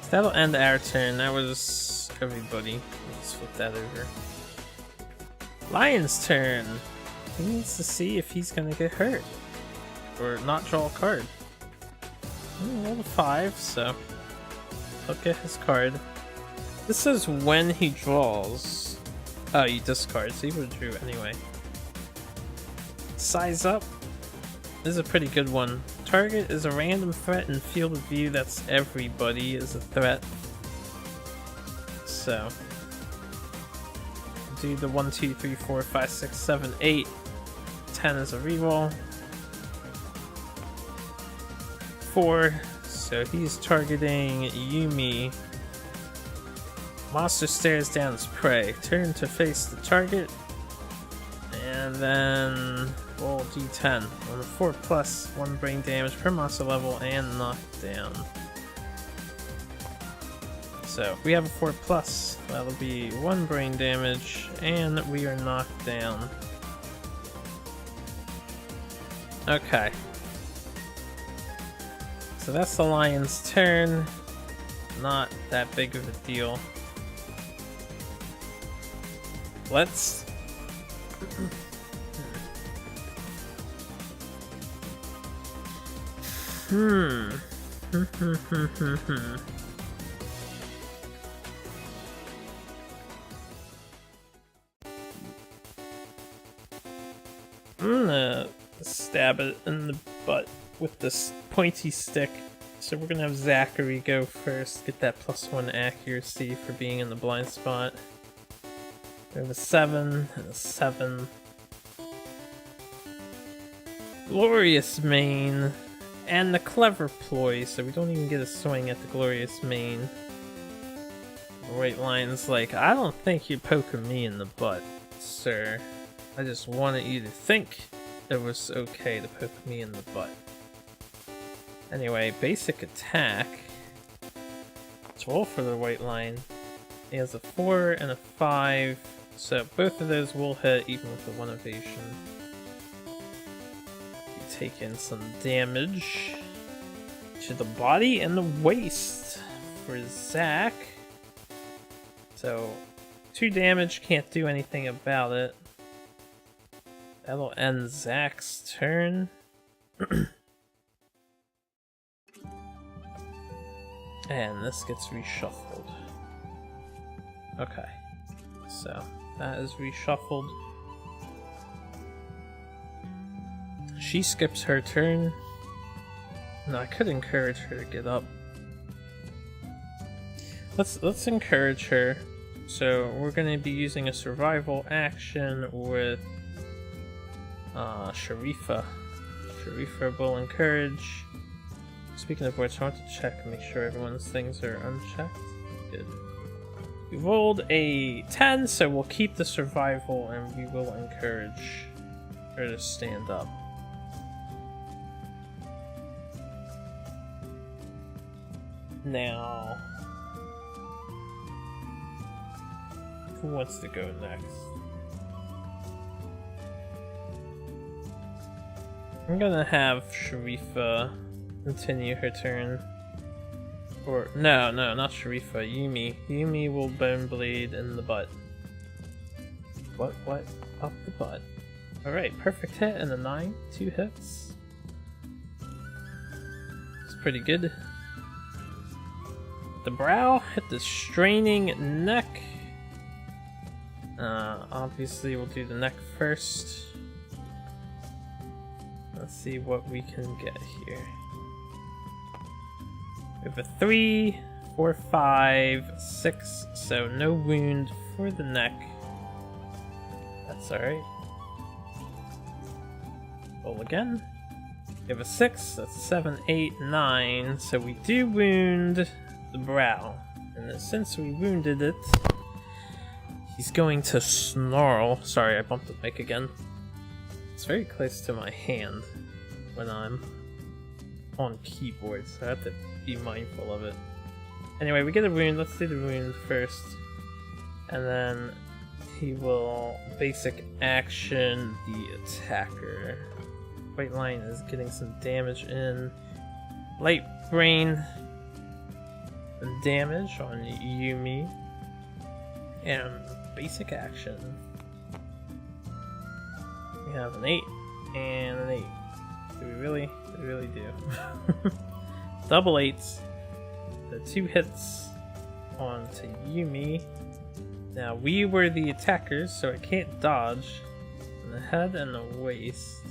A: So that'll end our turn. That was everybody. Let's flip that over. Lion's turn. He needs to see if he's gonna get hurt or not draw a card. Roll a 5, so he'll get his card. This says when he draws. Oh, you discard, so you would have drew anyway. Size up. This is a pretty good one. Target is a random threat in field of view. That's everybody is a threat. So do the 1, 2, 3, 4, 5, 6, 7, 8. 10 is a reroll. 4. So he's targeting Yumi. Monster stares down its prey. Turn to face the target. And then roll d10. On a 4+, 1 brain damage per monster level and knockdown. So we have a 4+, that'll be 1 brain damage, and we are knocked down. Okay. So that's the lion's turn. Not that big of a deal. Let's... I'm gonna stab it in the butt with this pointy stick. So we're gonna have Zachary go first, get that +1 accuracy for being in the blind spot. We have a 7 and a 7. Glorious Mane and the Clever Ploy, so we don't even get a swing at the Glorious Mane. The White Lion's like, I don't think you're poking me in the butt, sir. I just wanted you to think it was okay to poke me in the butt. Anyway, basic attack. 12 for the White Lion. He has a 4 and a 5, so both of those will hit even with the 1 evasion. You take in some damage to the body and the waist for Zach. So 2 damage, can't do anything about it. That'll end Zach's turn. And this gets reshuffled. Okay. So, that is reshuffled. She skips her turn. No, I could encourage her to get up. Let's encourage her. So, we're gonna be using a survival action with Sharifa. Sharifa will encourage. Speaking of which, I want to check and make sure everyone's things are unchecked. Good. We rolled a 10, so we'll keep the survival and we will encourage her to stand up. Now, who wants to go next? I'm gonna have Sharifa continue her turn. Or, no, not Sharifa, Yumi. Yumi will Bone Blade in the butt. What? Up the butt. Alright, perfect hit and a 9. 2 hits. It's pretty good. The brow, hit the straining neck. Obviously we'll do the neck first. Let's see what we can get here. We have a 3, 4, 5, 6, so no wound for the neck. That's alright. Roll again. We have a 6, that's 7, 8, 9, so we do wound the brow. And since we wounded it, he's going to snarl. Sorry, I bumped the mic again. It's very close to my hand when I'm on keyboard, so I have to be mindful of it. Anyway, we get a wound. Let's do the wound first. And then he will basic action the attacker. White Lion is getting some damage in. Light brain damage on Yumi. And basic action. We have an 8 and an 8. Do we really? We really do. Double 8s. The 2 hits onto Yumi. Now we were the attackers, so I can't dodge. And the head and the waist.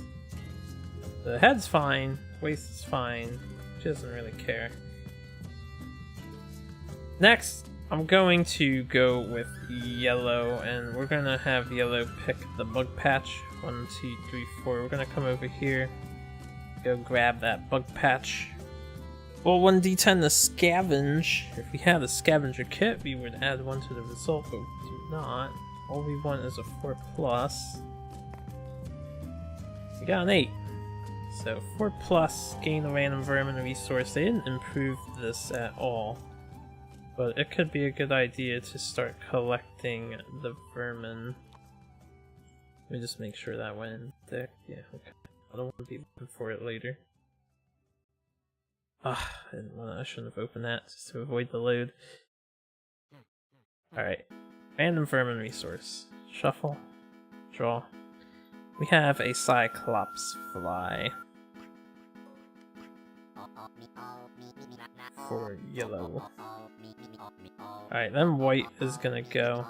A: The head's fine, waist is fine. She doesn't really care. Next, I'm going to go with yellow, and we're gonna have yellow pick the bug patch. 1, 2, 3, 4. We're gonna come over here. Go grab that bug patch. Well, 1d10 to scavenge. If we had a scavenger kit, we would add 1 to the result, but we do not. All we want is a 4+. We got an 8. So 4+, gain a random vermin resource. They didn't improve this at all. But it could be a good idea to start collecting the vermin. Let me just make sure that went in there. Yeah, okay. I don't want to be looking for it later. I shouldn't have opened that just to avoid the load. Alright. Random vermin resource. Shuffle. Draw. We have a Cyclops fly. For yellow. Alright, then white is gonna go.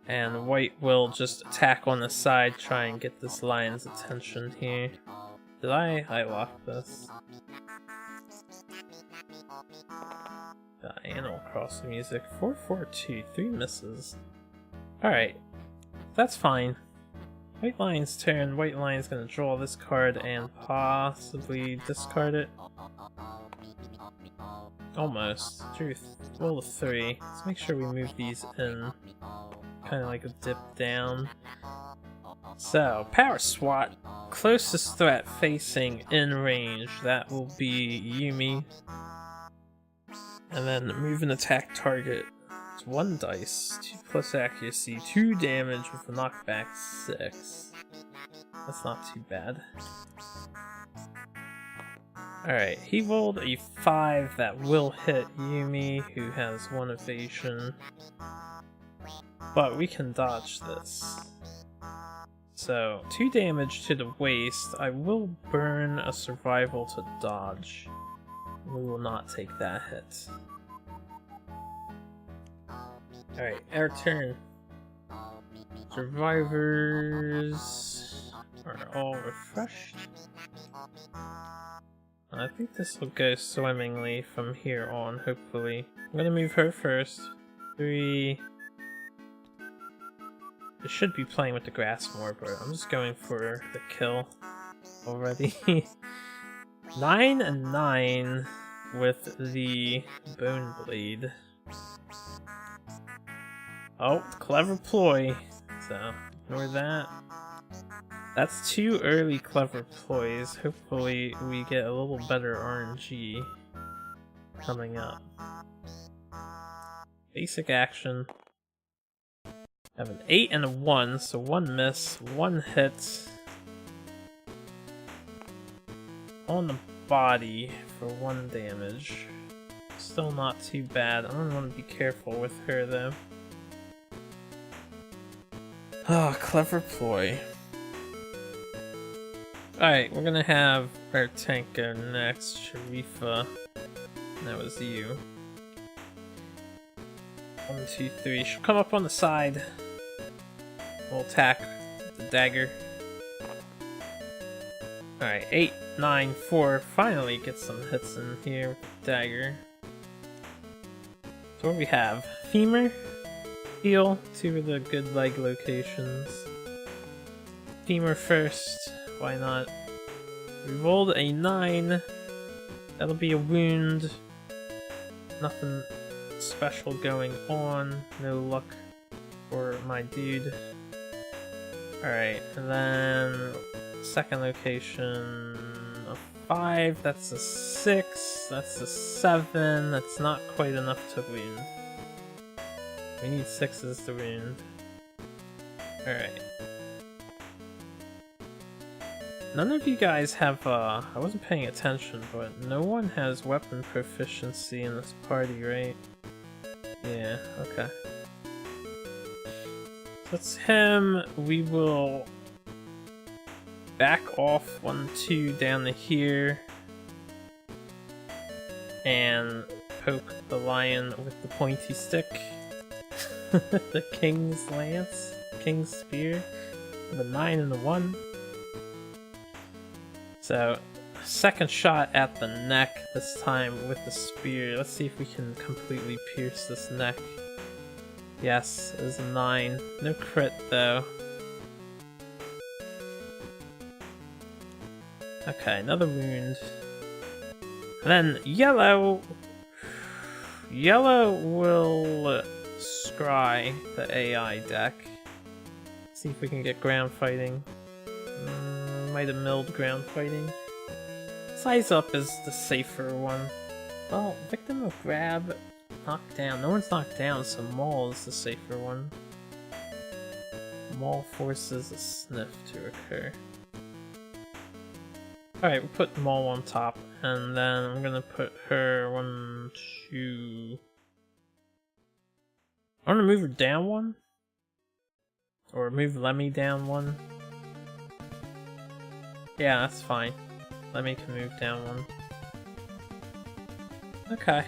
A: And white will just attack on the side, try and get this lion's attention here. Did I lock this? Animal Crossing music. 442, 3 misses. Alright, that's fine. White Lion's turn. White Lion's gonna draw this card and possibly discard it. Almost. Truth. Roll a 3. Let's make sure we move these in. Kind of like a dip down. So, Power SWAT. Closest threat facing in range. That will be Yumi. And then move and attack target. It's 1 dice. 2+ accuracy. 2 damage with a knockback 6. That's not too bad. Alright, he rolled a 5 that will hit Yumi, who has 1 evasion. But we can dodge this. So, 2 damage to the waist. I will burn a survival to dodge. We will not take that hit. Alright, our turn. Survivors are all refreshed. I think this will go swimmingly from here on, hopefully. I'm gonna move her first. 3. I should be playing with the grass more, but I'm just going for the kill already. 9 and 9 with the Bone Blade. Oh, clever ploy. So, ignore that. That's 2 early clever ploys. Hopefully we get a little better RNG coming up. Basic action. I have an 8 and a 1, so 1 miss, 1 hit. On the body for 1 damage. Still not too bad. I'm gonna want to be careful with her though. Ah, clever ploy. Alright, we're gonna have our tank go next, Sharifa. That was you. 1, 2, 3. She'll come up on the side. We'll attack with the dagger. Alright, 8, 9, 4. Finally get some hits in here with the dagger. So what do we have? Femur, heel, 2 of the good leg locations. Femur first, why not? We rolled a 9. That'll be a wound. Nothing special going on. No luck for my dude. Alright, and then second location, a 5, that's a 6, that's a 7, that's not quite enough to wound. We need 6s to wound. Alright. None of you guys have, I wasn't paying attention, but no one has weapon proficiency in this party, right? Yeah, okay. That's him. We will back off 1, 2 down to here and poke the lion with the pointy stick. The king's lance, king's spear, and a 9 and a 1. So, second shot at the neck, this time with the spear. Let's see if we can completely pierce this neck. Yes, it was a 9. No crit though. Okay, another wound. Then yellow will scry the AI deck. See if we can get ground fighting. Might have milled ground fighting. Size up is the safer one. Well, victim of grab, knocked down. No one's knocked down, so maul is the safer one. Maul forces a sniff to occur. Alright, we'll put maul on top, and then I'm gonna put her 1, 2... I wanna move her down 1? Or move Lemmy down 1? Yeah, that's fine. Lemmy can move down 1. Okay.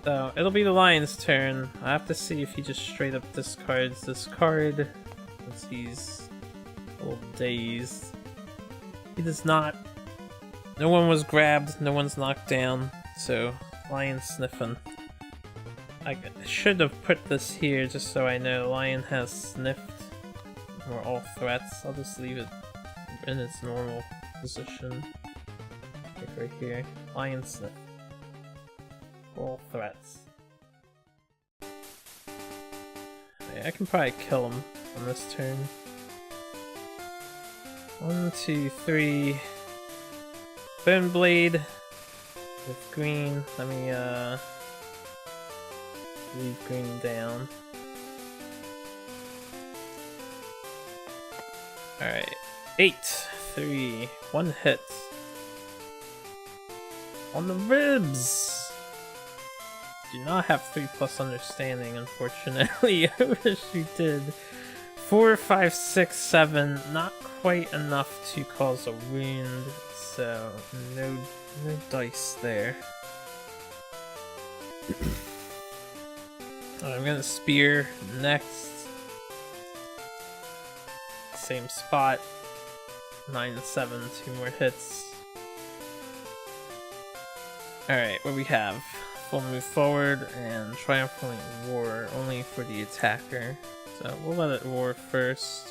A: So, it'll be the lion's turn. I have to see if he just straight up discards this card, since he's a little dazed. He does not. No one was grabbed, no one's knocked down, so lion sniffing. I should have put this here just so I know lion has sniffed or all threats. I'll just leave it in its normal position. Like right here. Lion sniff. All threats. I can probably kill him on this turn. 1, 2, 3. Bone Blade with green. Let me leave green down. Alright. 8, 3, 1 hit. On the ribs! Do not have 3+ understanding, unfortunately. I wish you did. 4, 5, 6, 7. Not quite enough to cause a wound, so no dice there. I'm gonna spear next. Same spot. 9 and 7, 2 more hits. Alright, what we have? Full move forward and triumphant war only for the attacker. So we'll let it war first.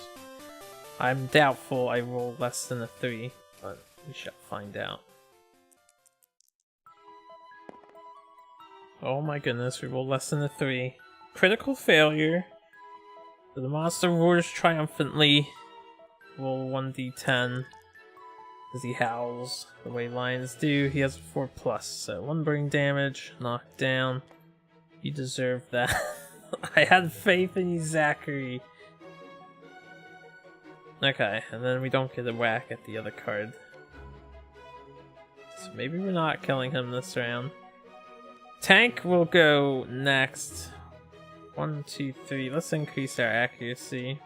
A: I'm doubtful I roll less than a 3, but we shall find out. Oh my goodness, we rolled less than a 3. Critical failure. So the monster roars triumphantly. Roll 1d10 as he howls the way lions do. He has a 4+, so 1 burning damage, knocked down. You deserve that. I had faith in you, Zachary. Okay, and then we don't get a whack at the other card. So maybe we're not killing him this round. Tank will go next. 1, 2, 3. Let's increase our accuracy.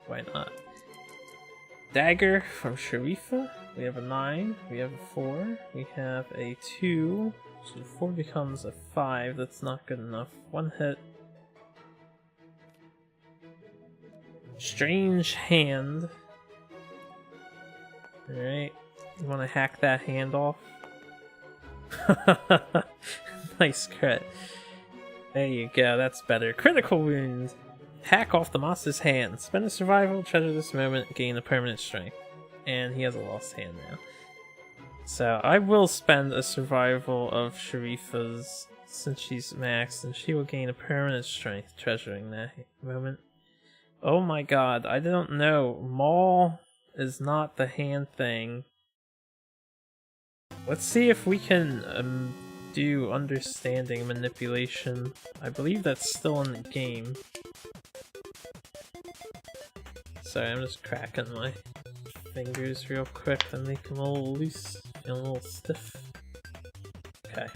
A: Why not? Dagger from Sharifa. We have a 9. We have a 4. We have a 2. So 4 becomes a 5. That's not good enough. 1 hit. Strange hand. Alright. You want to hack that hand off? Nice crit. There you go, that's better. Critical wound. Hack off the monster's hand. Spend a survival, treasure this moment, gain a permanent strength. And he has a lost hand now. So I will spend a survival of Sharifa's since she's maxed, and she will gain a permanent strength treasuring that moment. Oh my god, I don't know. Maul is not the hand thing. Let's see if we can do understanding manipulation. I believe that's still in the game. Sorry, I'm just cracking my fingers real quick to make them a little loose and a little stiff. Okay.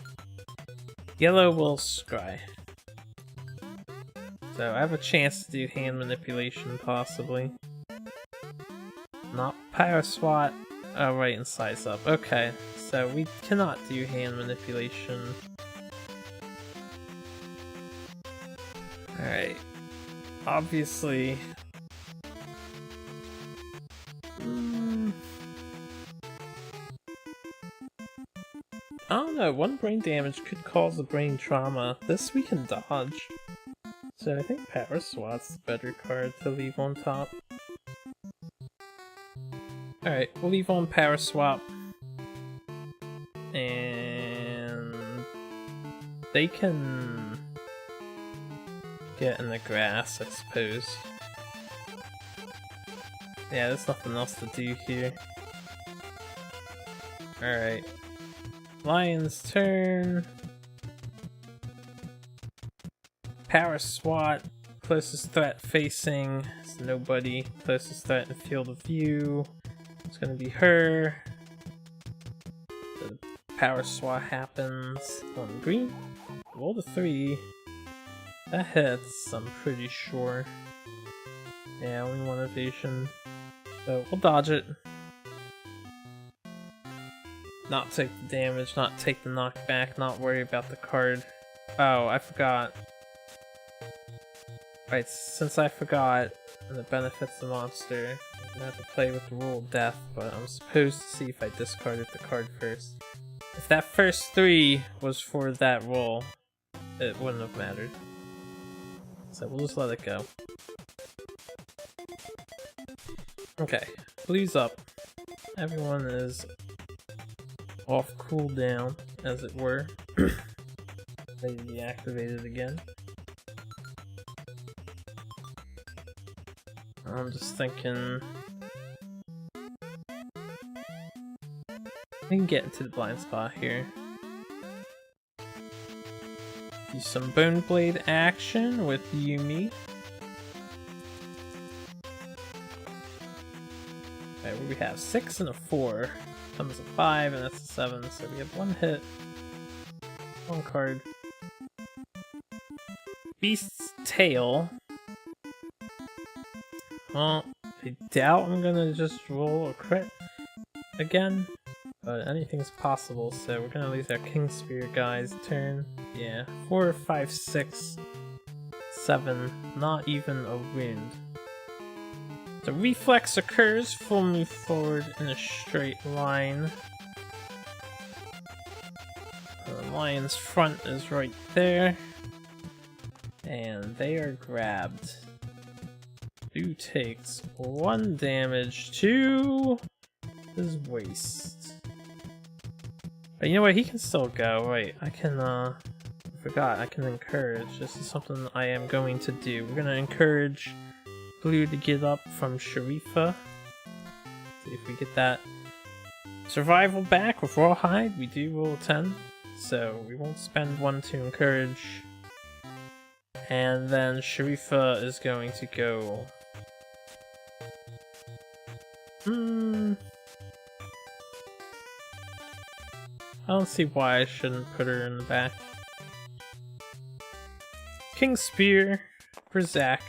A: Yellow will scry. So I have a chance to do hand manipulation, possibly. Not power swat. Oh, right, and size up. Okay, so we cannot do hand manipulation. Alright. Obviously... I don't know, 1 brain damage could cause a brain trauma. This we can dodge. So I think Power Swat's the better card to leave on top. Alright, we'll leave on Power Swap. They can get in the grass, I suppose. Yeah, there's nothing else to do here. Alright. Lion's turn. Power SWAT. Closest threat facing is nobody. Closest threat in field of view. It's gonna be her. The power SWAT happens on green. Roll the 3. That hits, I'm pretty sure. Yeah, only 1 evasion. So we'll dodge it. Not take the damage, not take the knockback, not worry about the card. Oh, I forgot. Right, since I forgot, and it benefits the monster, I'm gonna have to play with the rule of death, but I'm supposed to see if I discarded the card first. If that first 3 was for that roll, it wouldn't have mattered. So we'll just let it go. Okay, blue's up. Everyone is off cooldown, as it were. Ready to be activated again. I'm just thinking we can get into the blind spot here. Do some Bone Blade action with Yumi. Okay, what do we have? 6 and a 4. Comes a 5 and that's a 7, so we have 1 hit. 1 card. Beast's Tail. Well, I doubt I'm gonna just roll a crit again, but anything's possible, so we're gonna lose our King Spear guy's turn. Yeah, 4, 5, 6, 7, not even a wound. The reflex occurs, full move forward in a straight line. The lion's front is right there, and they are grabbed. Blue takes 1 damage to his waist. But you know what? He can still go. Right, I can, I forgot, I can encourage. This is something I am going to do. We're gonna encourage Blue to get up from Sharifa. See if we get that survival back with Rawhide. We do roll a 10, so we won't spend 1 to encourage. And then Sharifa is going to go. I don't see why I shouldn't put her in the back. King Spear for Zach.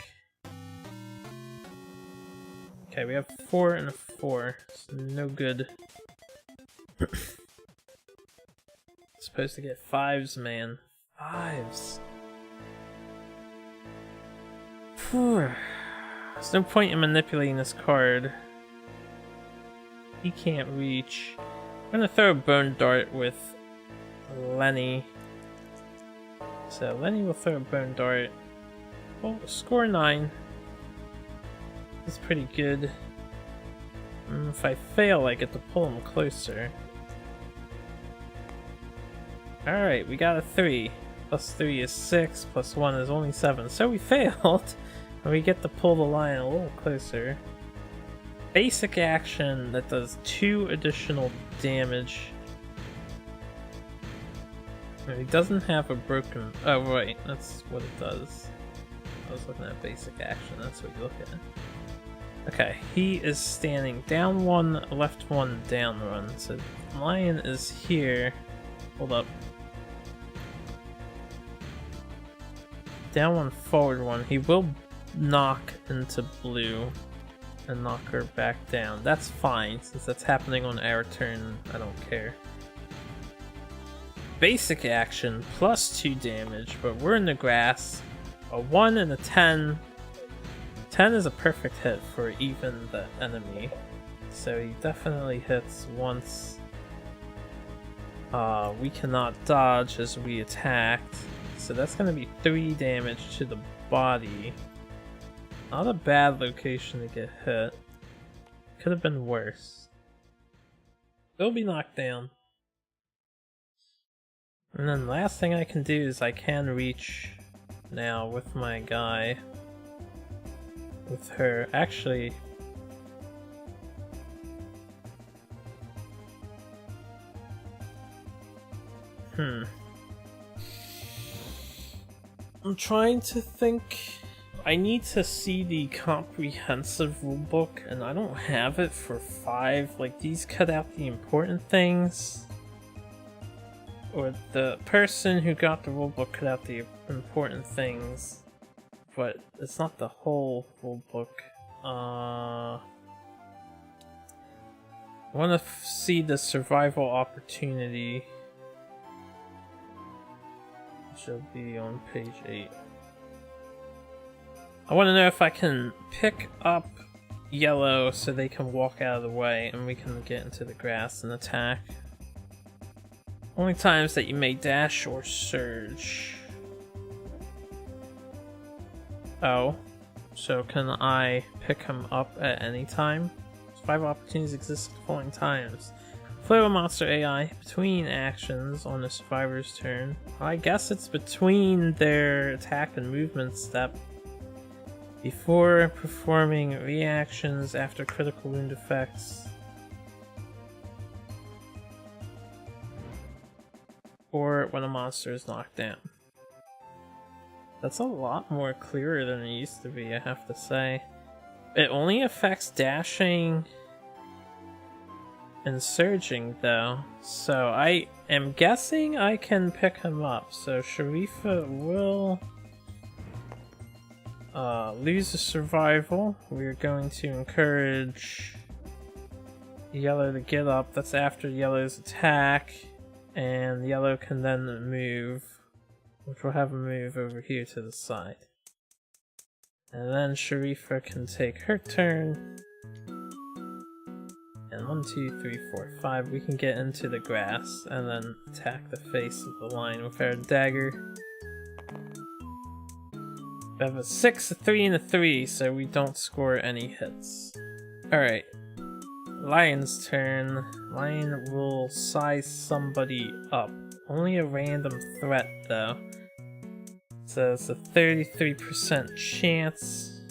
A: Okay, we have 4 and a 4. It's no good. Supposed to get 5s, man. 5s. There's no point in manipulating this card. He can't reach. I'm gonna throw a Bone Dart with Lenny. So Lenny will throw a Bone Dart. Well, score 9. That's pretty good. If I fail, I get to pull him closer. Alright, we got a 3. Plus 3 is 6, plus 1 is only 7. So we failed! And we get to pull the lion a little closer. Basic action that does 2 additional damage. And he doesn't have a broken... Oh right, that's what it does. I was looking at basic action, that's what you look at. Okay, he is standing down 1, left 1, down 1. So lion is here. Hold up. Down 1, forward 1. He will knock into blue and knock her back down. That's fine, since that's happening on our turn, I don't care. Basic action, plus 2 damage, but we're in the grass. A 1 and a 10. 10 is a perfect hit for even the enemy. So he definitely hits once. We cannot dodge as we attacked. So that's going to be 3 damage to the body. Not a bad location to get hit. Could have been worse. He'll be knocked down. And then the last thing I can do is I can reach now with my guy. With her. Actually... I'm trying to think... I need to see the comprehensive rulebook, and I don't have it for 5. Like, these cut out the important things. Or the person who got the rulebook cut out the important things. But it's not the whole rulebook. I want to see the survival opportunity. Which will be on page 8. I want to know if I can pick up yellow so they can walk out of the way and we can get into the grass and attack. Only times that you may dash or surge. Oh, so can I pick him up at any time? 5 opportunities exist at the following times. Play with monster AI between actions on the survivor's turn. I guess it's between their attack and movement step. Before performing reactions after critical wound effects. Or when a monster is knocked down. That's a lot more clearer than it used to be, I have to say. It only affects dashing and surging though, so I am guessing I can pick him up. So Sharifa will lose a survival. We're going to encourage yellow to get up. That's after yellow's attack, and yellow can then move, which will have a move over here to the side. And then Sharifa can take her turn. And 1, 2, 3, 4, 5, we can get into the grass and then attack the face of the lion with our dagger. We have a 6, a 3, and a 3, so we don't score any hits. Alright. Lion's turn. Lion will size somebody up. Only a random threat though. So it's a 33% chance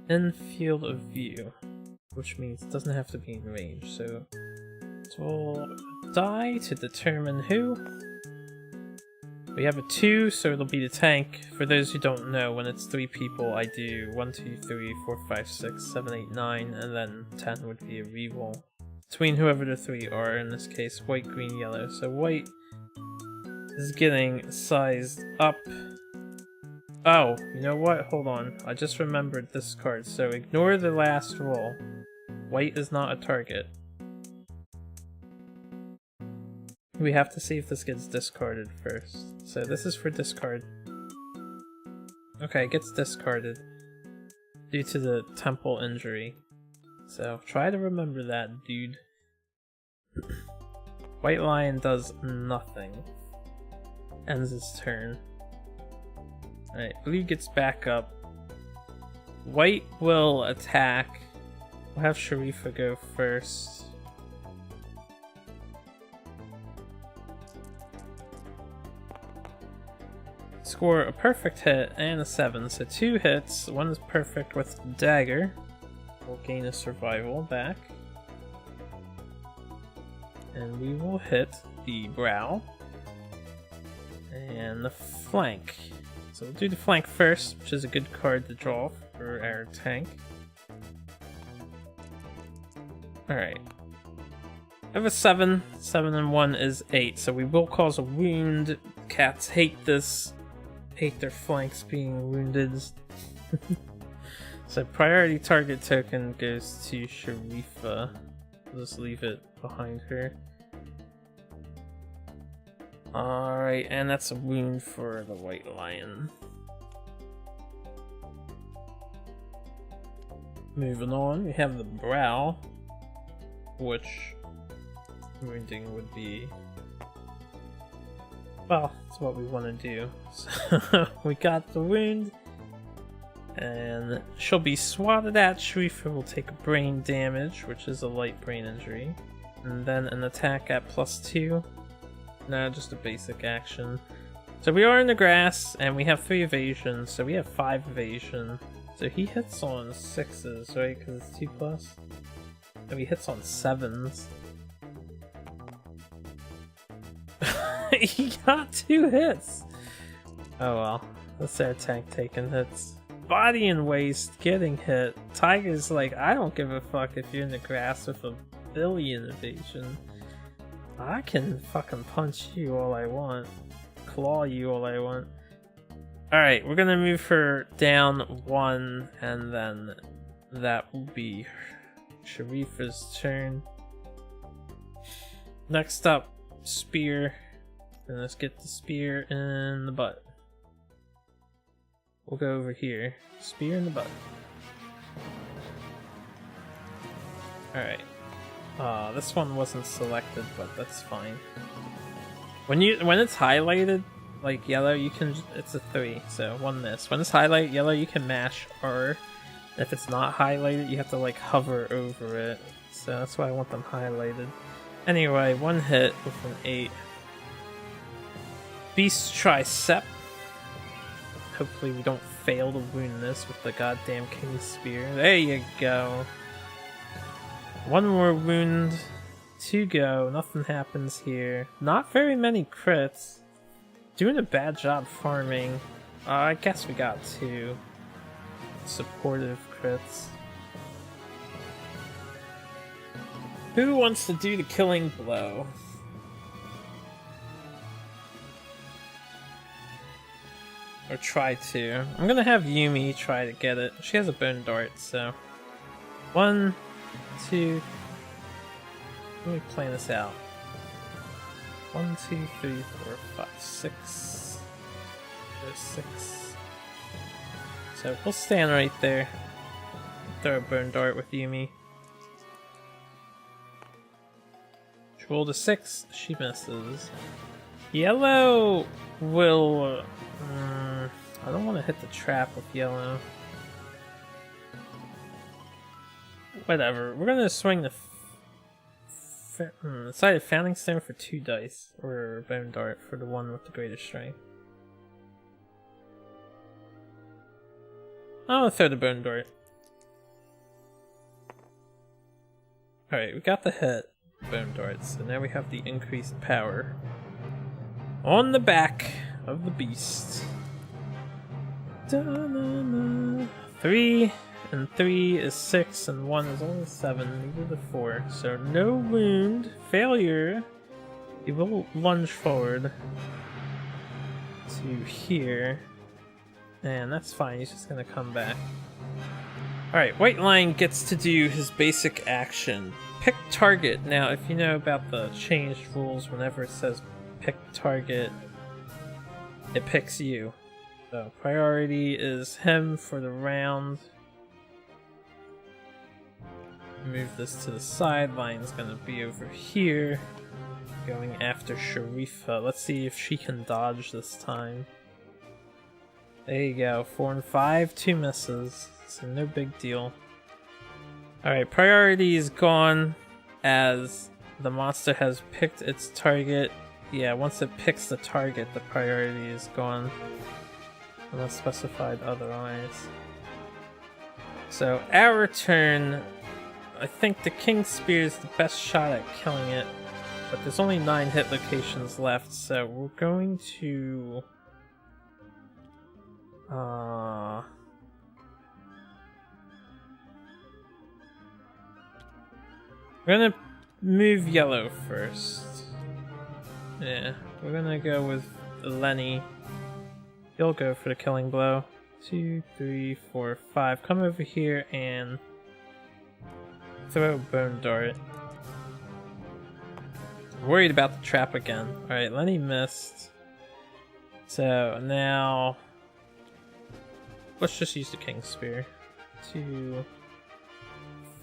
A: in field of view, which means it doesn't have to be in range. So we'll die to determine who. We have a 2, so it'll be the tank. For those who don't know, when it's 3 people, I do 1, 2, 3, 4, 5, 6, 7, 8, 9, and then 10 would be a reroll. Between whoever the 3 are, in this case, white, green, yellow. So white is getting sized up. Oh, you know what? Hold on. I just remembered this card, so ignore the last roll. White is not a target. We have to see if this gets discarded first. So this is for discard. Okay, it gets discarded due to the temple injury. So try to remember that, dude. White lion does nothing. Ends his turn. Alright, blue gets back up. White will attack. We'll have Sharifa go first. Score a perfect hit and a 7, so 2 hits. One is perfect with dagger. We'll gain a survival back. And we will hit the brow. And the flank. So we'll do the flank first, which is a good card to draw for our tank. Alright. I have a 7. 7 and 1 is 8, so we will cause a wound. Cats hate this. Hate their flanks being wounded. So priority target token goes to Sharifa. We'll just leave it behind her. Alright, and that's a wound for the white lion. Moving on, we have the brow, which wounding would be... well, that's what we want to do. So we got the wound, and she'll be swatted at. Sharifa will take brain damage, which is a light brain injury, and then an attack at +2. No, just a basic action. So we are in the grass, and we have 3 evasion, so we have 5 evasion. So he hits on 6s, right? Because it's 2+. And he hits on 7s. He got 2 hits! Oh well. That's our tank taking hits. Body and waist getting hit. Tiger's like, I don't give a fuck if you're in the grass with a billion evasion. I can fucking punch you all I want. Claw you all I want. Alright, we're gonna move her down 1, and then that will be Sharifa's turn. Next up, spear. And let's get the spear in the butt. We'll go over here. Spear in the butt. Alright. This one wasn't selected, but that's fine. When it's highlighted, like yellow, you can, it's a 3, so 1 miss. When it's highlighted yellow, you can mash R. If it's not highlighted, you have to like hover over it. So that's why I want them highlighted. Anyway, 1 hit with an 8. Beast tricep. Hopefully we don't fail to wound this with the goddamn King Spear. There you go. 1 more wound to go. Nothing happens here. Not very many crits. Doing a bad job farming. I guess we got 2 supportive crits. Who wants to do the killing blow? Or try to. I'm gonna have Yumi try to get it. She has a bone dart, so 1, 2. Let me plan this out. 1, 2, 3, 4, 5, 6. There's 6. So we'll stand right there. Throw a bone dart with Yumi. She rolled a 6. She misses. Yellow will. I don't want to hit the trap with yellow. Whatever. We're gonna swing the decided Founding Stone for 2 dice, or Bone Dart for the one with the greatest strength. I'll throw the Bone Dart. Alright, we got the hit. Bone Darts, so now we have the increased power. On the back of the beast. 3 and 3 is 6 and 1 is only 7. These are the 4. So no wound. Failure. He will lunge forward to here. And that's fine, he's just gonna come back. Alright, White Lion gets to do his basic action. Pick target. Now, if you know about the changed rules, whenever it says pick target, it picks you. So priority is him for the round. Move this to the side. Lion's gonna be over here, going after Sharifa. Let's see if she can dodge this time. There you go. 4 and 5, 2 misses. So no big deal. Alright, priority is gone as the monster has picked its target. Yeah, once it picks the target, the priority is gone. Unless specified otherwise. So, our turn. I think the King Spear is the best shot at killing it. But there's only 9 hit locations left, so we're going to... We're gonna move yellow first. Yeah, we're gonna go with Lenny. You'll go for the killing blow. 2, 3, 4, 5. Come over here and throw a bone dart. Worried about the trap again. Alright, Lenny missed. So now let's just use the King Spear. 2,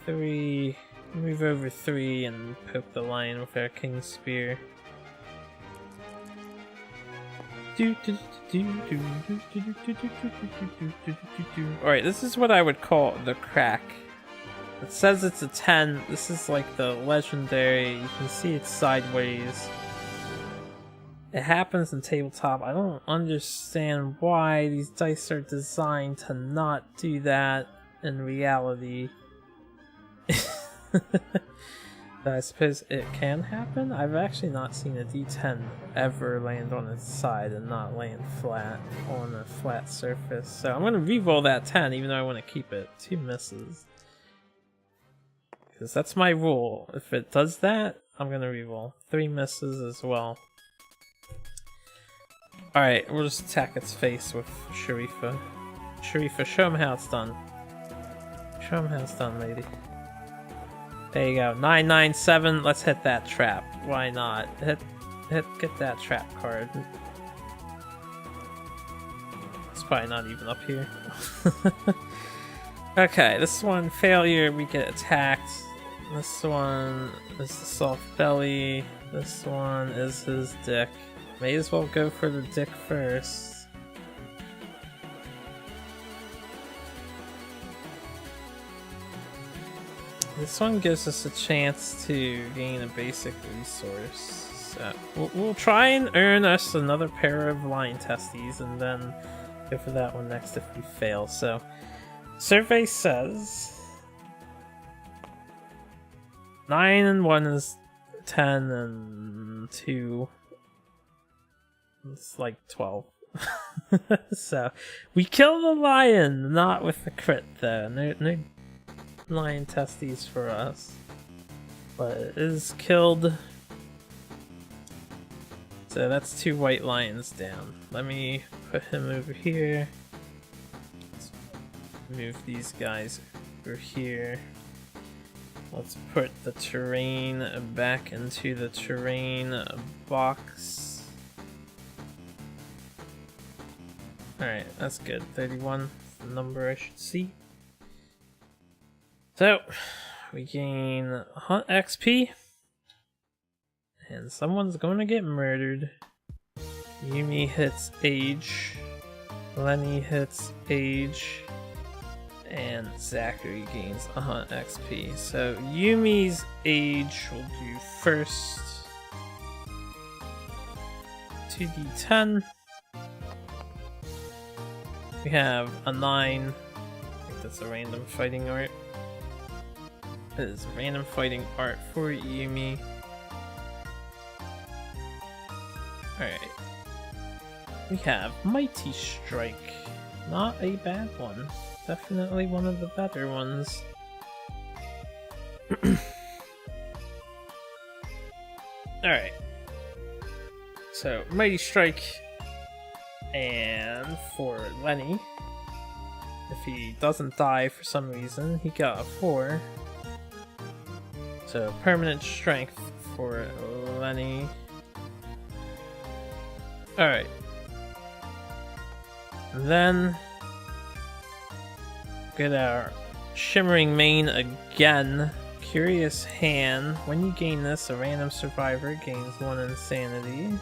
A: 3. Move over 3 and poke the lion with our King Spear. Alright, this is what I would call the crack. It says it's a 10. This is like the legendary. You can see it's sideways. It happens in tabletop. I don't understand why these dice are designed to not do that in reality. I suppose it can happen? I've actually not seen a D10 ever land on its side and not land flat on a flat surface. So I'm going to re-roll that 10 even though I want to keep it. 2 misses. Because that's my rule. If it does that, I'm going to re-roll. 3 misses as well. Alright, we'll just attack its face with Sharifa. Sharifa, show him how it's done. Show him how it's done, lady. There you go. 997. Let's hit that trap. Why not? Get that trap card. It's probably not even up here. Okay, this one, failure, we get attacked. This one is the soft belly. This one is his dick. May as well go for the dick first. This one gives us a chance to gain a basic resource. So we'll try and earn us another pair of lion testes and then go for that one next if we fail. So, survey says 9 and 1 is 10 and 2. It's like 12. So, we kill the lion, not with the crit though. No lion testes for us. But it is killed. So that's 2 white lions down. Let me put him over here. Let's move these guys over here. Let's put the terrain back into the terrain box. Alright, that's good. 31 is the number I should see. So, we gain Hunt XP. And someone's going to get murdered. Yumi hits age. Lenny hits age. And Zachary gains a Hunt XP. So, Yumi's age will do first. 2d10. We have a 9. I think that's a random fighting art. It is random fighting art for Yumi. Alright. We have Mighty Strike. Not a bad one. Definitely one of the better ones. Alright. So, Mighty Strike. And for Lenny, if he doesn't die for some reason, he got a 4. So permanent strength for Lenny. Alright. Then get our Shimmering Mane again. Curious Hand. When you gain this, a random survivor gains 1 insanity.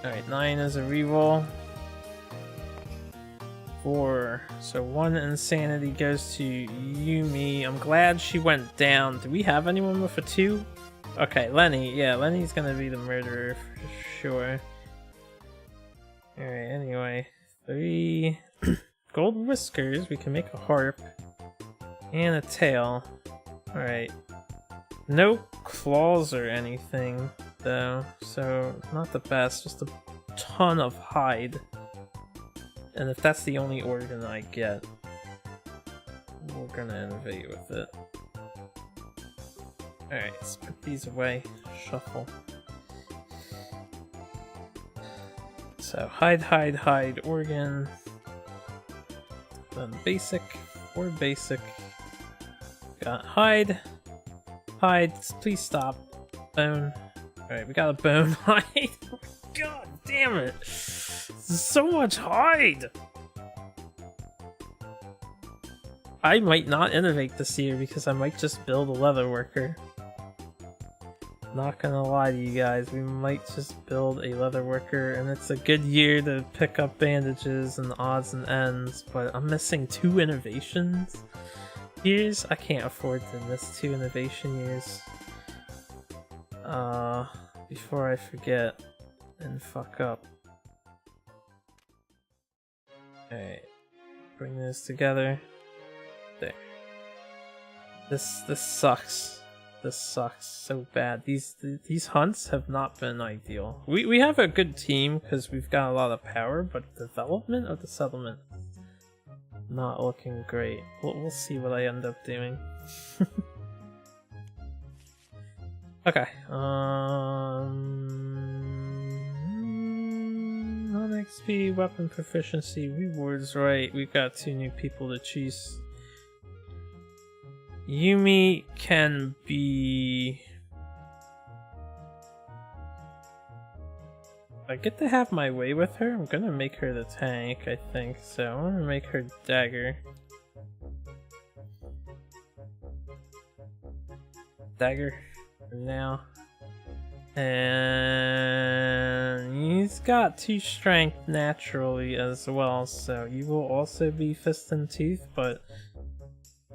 A: Alright, 9 is a reroll. 4. So 1 insanity goes to Yumi. I'm glad she went down. Do we have anyone with a 2? Okay, Lenny. Yeah, Lenny's gonna be the murderer for sure. Alright, anyway. 3 gold whiskers. We can make a harp. And a tail. Alright. No claws or anything, though, so not the best. Just a ton of hide. And if that's the only organ I get, we're gonna innovate with it. Alright, let's put these away. Shuffle. So, hide, organ. Then basic, or basic. Got hide. Hide, please stop. Bone. Alright, we got a bone hide. God damn it! There's so much hide! I might not innovate this year because I might just build a leather worker. Not gonna lie to you guys, we might just build a leather worker, and it's a good year to pick up bandages and odds and ends, but I'm missing 2 innovations years. I can't afford to miss 2 innovation years. before I forget and fuck up. Alright, bring this together. There. This sucks. This sucks so bad. These hunts have not been ideal. We have a good team because we've got a lot of power, but development of the settlement not looking great. We'll see what I end up doing. Okay. On XP, weapon proficiency, rewards, right? We've got 2 new people to choose. Yumi can be... I get to have my way with her. I'm gonna make her the tank, I think. So I'm gonna make her dagger. Dagger for now. And he's got 2 strength naturally as well, so you will also be fist and tooth, but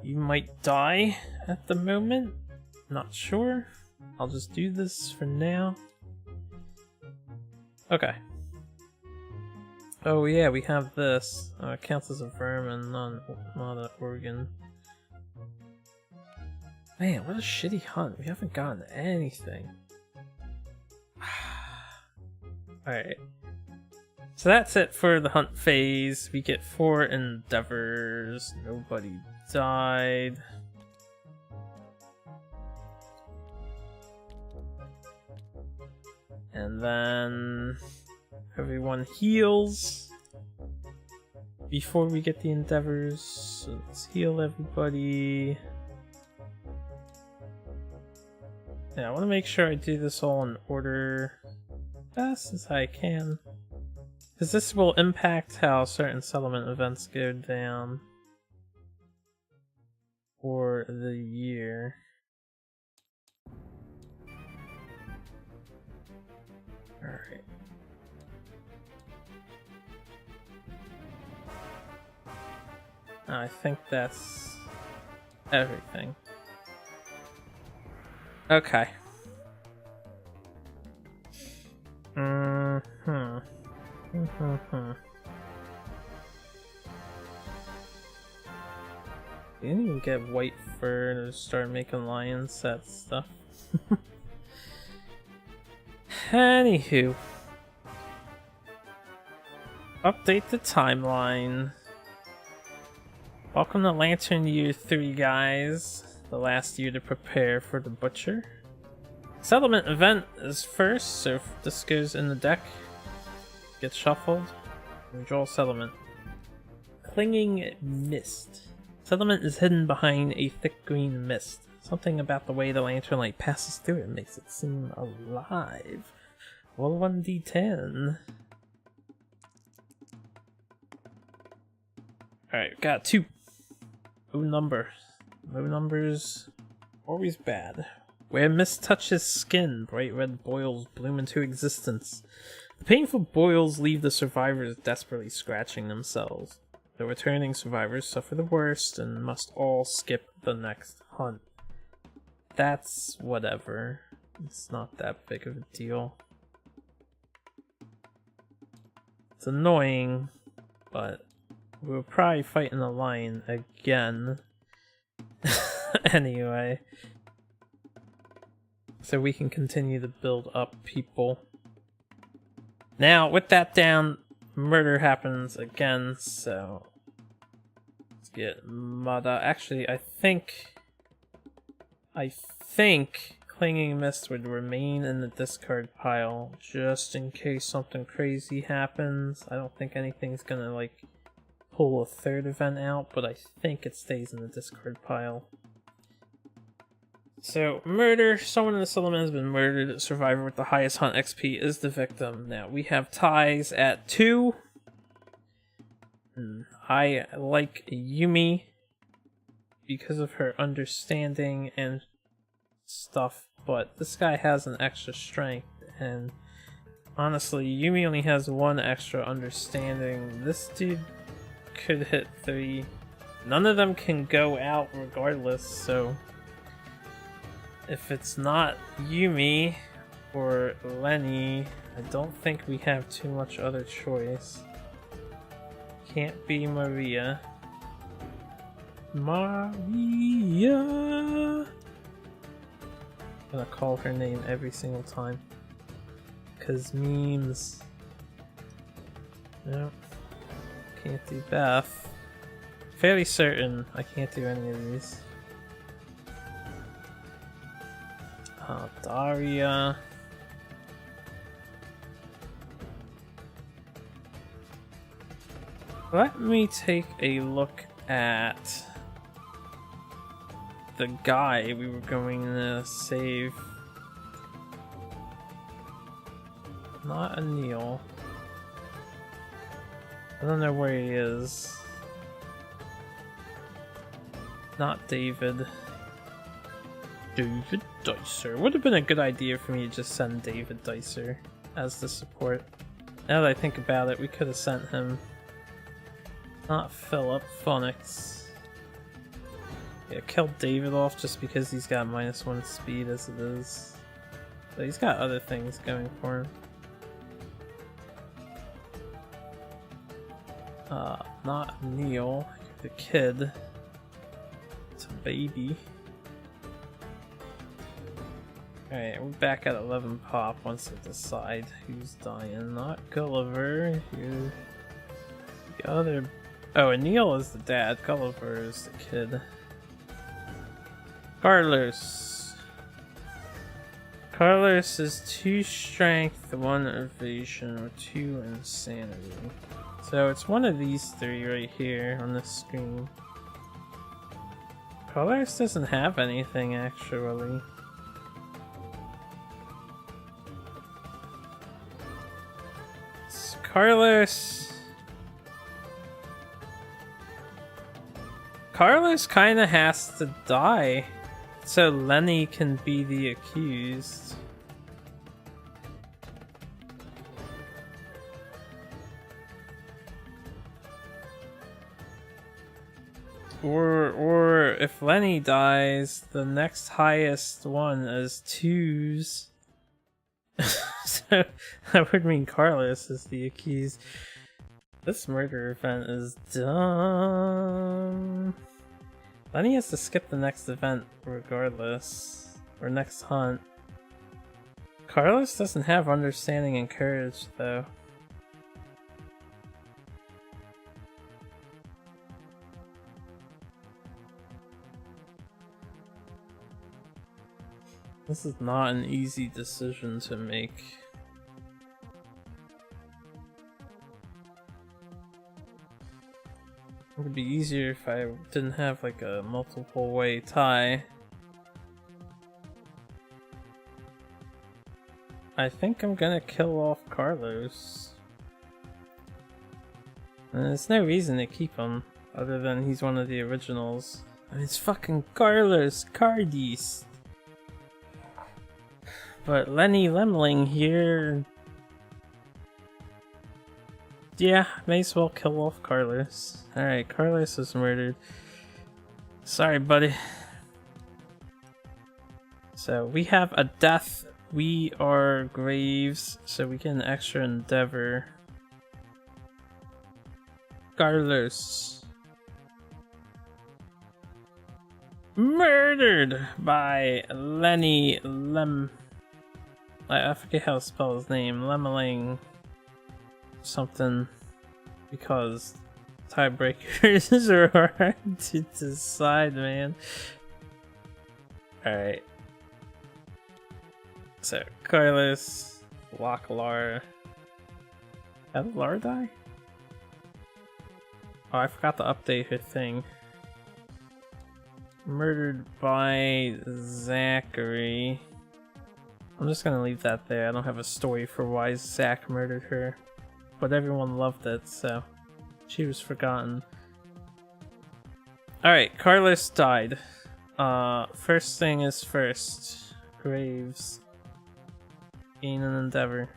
A: you might die at the moment. Not sure. I'll just do this for now. Okay. Oh yeah, we have this. It counts as a vermin, not an organ. Man, what a shitty hunt. We haven't gotten anything. Alright. So that's it for the hunt phase. We get 4 endeavors. Nobody died. And then everyone heals before we get the endeavors. So let's heal everybody. Yeah, I want to make sure I do this all in order fast as I can, because this will impact how certain settlement events go down for the year. Alright. I think that's everything. Okay. You didn't even get white fur to start making lion set stuff. Anywho. Update the timeline. Welcome to Lantern Year 3, guys. The last year to prepare for the Butcher. Settlement event is first, so if this goes in the deck, gets shuffled, and draw settlement. Clinging Mist. Settlement is hidden behind a thick green mist. Something about the way the lantern light passes through it makes it seem alive. Roll 1d10. Alright, got 2. Low number. Low numbers, always bad. Where mist touches skin, bright red boils bloom into existence. The painful boils leave the survivors desperately scratching themselves. The returning survivors suffer the worst and must all skip the next hunt. That's whatever. It's not that big of a deal. It's annoying, but we'll probably fight in a line again. Anyway. So we can continue to build up people. Now, with that down, murder happens again, so let's get Mada. Actually, I think Clinging Mist would remain in the discard pile just in case something crazy happens. I don't think anything's gonna like pull a 3rd event out, but I think it stays in the discard pile. So, murder. Someone in the settlement has been murdered. Survivor with the highest hunt XP is the victim. Now, we have ties at 2. I like Yumi because of her understanding and stuff, but this guy has an extra strength, and honestly, Yumi only has 1 extra understanding. This dude could hit 3. None of them can go out regardless, so If it's not Yumi or Lenny, I don't think we have too much other choice. Can't be Maria. Maria! I'm gonna call her name every single time. Cause memes. Nope. Can't do Beth. Fairly certain I can't do any of these. Daria. Let me take a look at the guy we were going to save. Not Anil. I don't know where he is. Not David. David Dicer. Would have been a good idea for me to just send David Dicer as the support. Now that I think about it, we could have sent him. Not Philip Phonics. Yeah, killed David off just because he's got -1 speed as it is. But he's got other things going for him. Not Neil, the kid. It's a baby. Alright, we're back at 11 pop once I decide who's dying. Not Gulliver. Who the other. Oh, and Neil is the dad. Gulliver is the kid. Carlos. Carlos is 2 strength, 1 evasion, or 2 insanity. So it's one of these 3 right here on the screen. Carlos doesn't have anything actually. It's Carlos. Carlos kinda has to die so Lenny can be the accused. Or if Lenny dies, the next highest one is 2s. So that would mean Carlos is the accused. This murder event is dumb. Lenny has to skip the next event regardless. Or next hunt. Carlos doesn't have understanding and courage though. This is not an easy decision to make. It would be easier if I didn't have like a multiple way tie. I think I'm gonna kill off Carlos. And there's no reason to keep him other than he's one of the originals. I mean, it's fucking Carlos Cardis. But Lenny Lemling here. Yeah, may as well kill off Carlos. Alright, Carlos was murdered. Sorry, buddy. So we have a death. We are Graves, so we get an extra endeavor. Carlos. Murdered by Lenny Lem. I forget how to spell his name. Lemeling something, because tiebreakers are hard to decide, man. Alright. So, Carlos, lock Lara. How did Lara die? Oh, I forgot to update her thing. Murdered by Zachary. I'm just gonna leave that there. I don't have a story for why Zach murdered her. But everyone loved it, so she was forgotten. Alright, Carlos died. First thing is first. Graves. Gain an endeavor.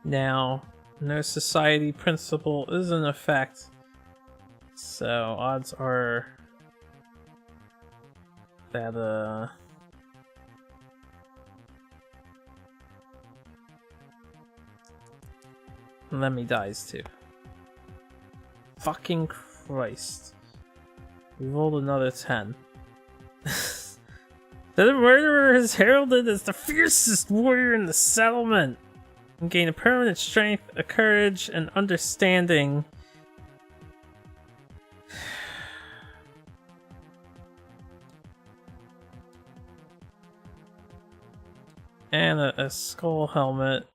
A: Now, no society principle is in effect. So, odds are that, Lemmy dies too. Fucking Christ. We rolled another 10. The murderer is heralded as the fiercest warrior in the settlement and gain a permanent strength, a courage, and understanding. And a skull helmet.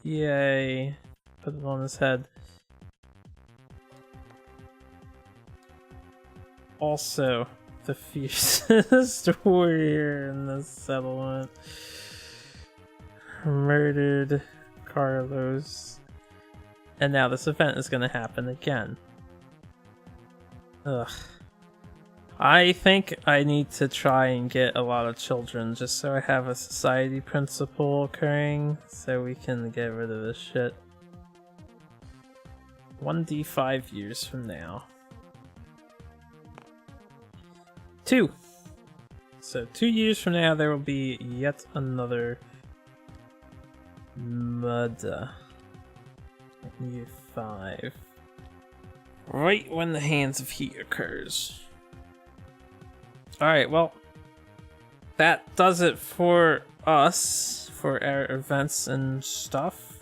A: Yay. Put it on his head. Also, the fiercest warrior in the settlement. Murdered Carlos. And now this event is gonna happen again. Ugh. I think I need to try and get a lot of children just so I have a society principle occurring so we can get rid of this shit. 1d5 years from now. 2. So 2 years from now there will be yet another murder. Year 5. Right when the Hands of Heat occurs. Alright, well, that does it for us, for our events and stuff.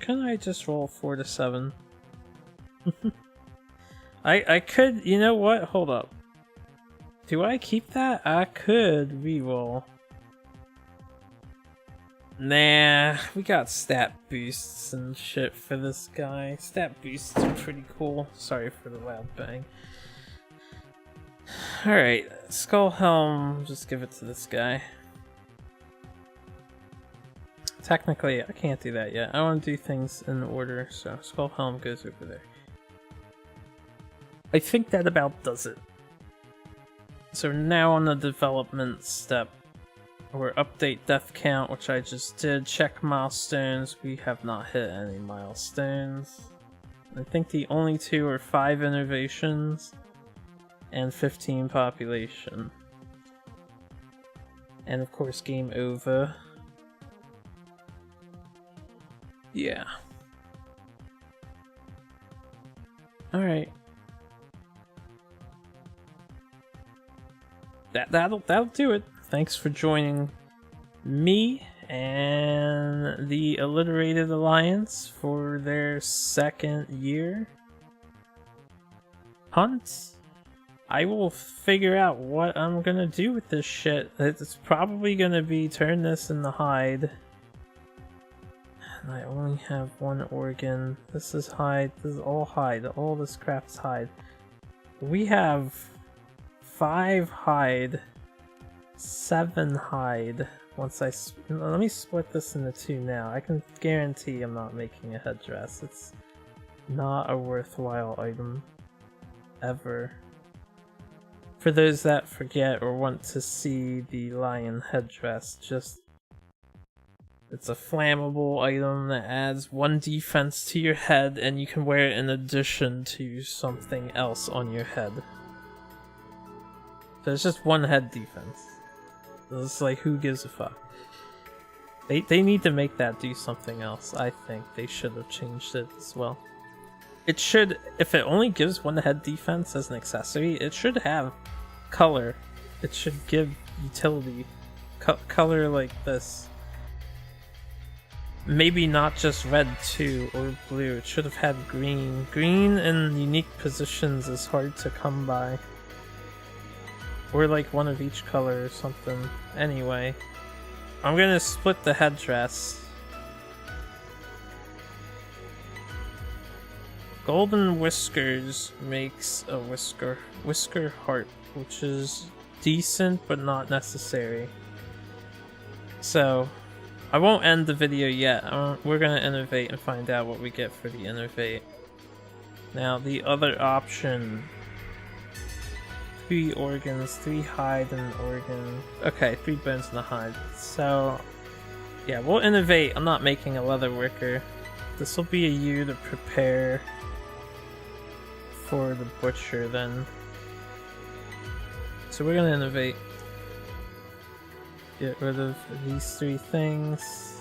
A: Can I just roll 4 to 7? I could, you know what? Hold up. Do I keep that? I could reroll. Nah, we got stat boosts and shit for this guy. Stat boosts are pretty cool. Sorry for the loud bang. Alright, Skull Helm, just give it to this guy. Technically, I can't do that yet. I want to do things in order, so Skull Helm goes over there. I think that about does it. So now on the development step. Or update death count, which I just did. Check milestones. We have not hit any milestones. I think the only 2 are 5 innovations and 15 population. And of course, game over. Yeah. Alright. That'll do it. Thanks for joining me and the Alliterated Alliance for their 2nd year hunt. I will figure out what I'm gonna do with this shit. It's probably gonna be turn this into hide. And I only have 1 organ. This is hide. This is all hide. All this crap's hide. We have 5 hide. 7 hide. Once let me split this into 2 now. I can guarantee I'm not making a headdress. It's not a worthwhile item. Ever. For those that forget or want to see the lion headdress, it's a flammable item that adds 1 defense to your head and you can wear it in addition to something else on your head. So it's just 1 head defense. It's like, who gives a fuck? They need to make that do something else. I think they should have changed it as well. It should, if it only gives 1 head defense as an accessory, it should have color. It should give utility. Color like this. Maybe not just red too, or blue. It should have had green. Green in unique positions is hard to come by. Or like 1 of each color or something. Anyway, I'm gonna split the headdress. Golden Whiskers makes a whisker heart, which is decent but not necessary. So, I won't end the video yet. We're gonna innovate and find out what we get for the innovate. Now, the other option. 3 organs, 3 hide and an organ. Okay, 3 bones and a hide. So, yeah, we'll innovate. I'm not making a leather worker. This will be a year to prepare for the butcher then. So we're gonna innovate. Get rid of these 3 things.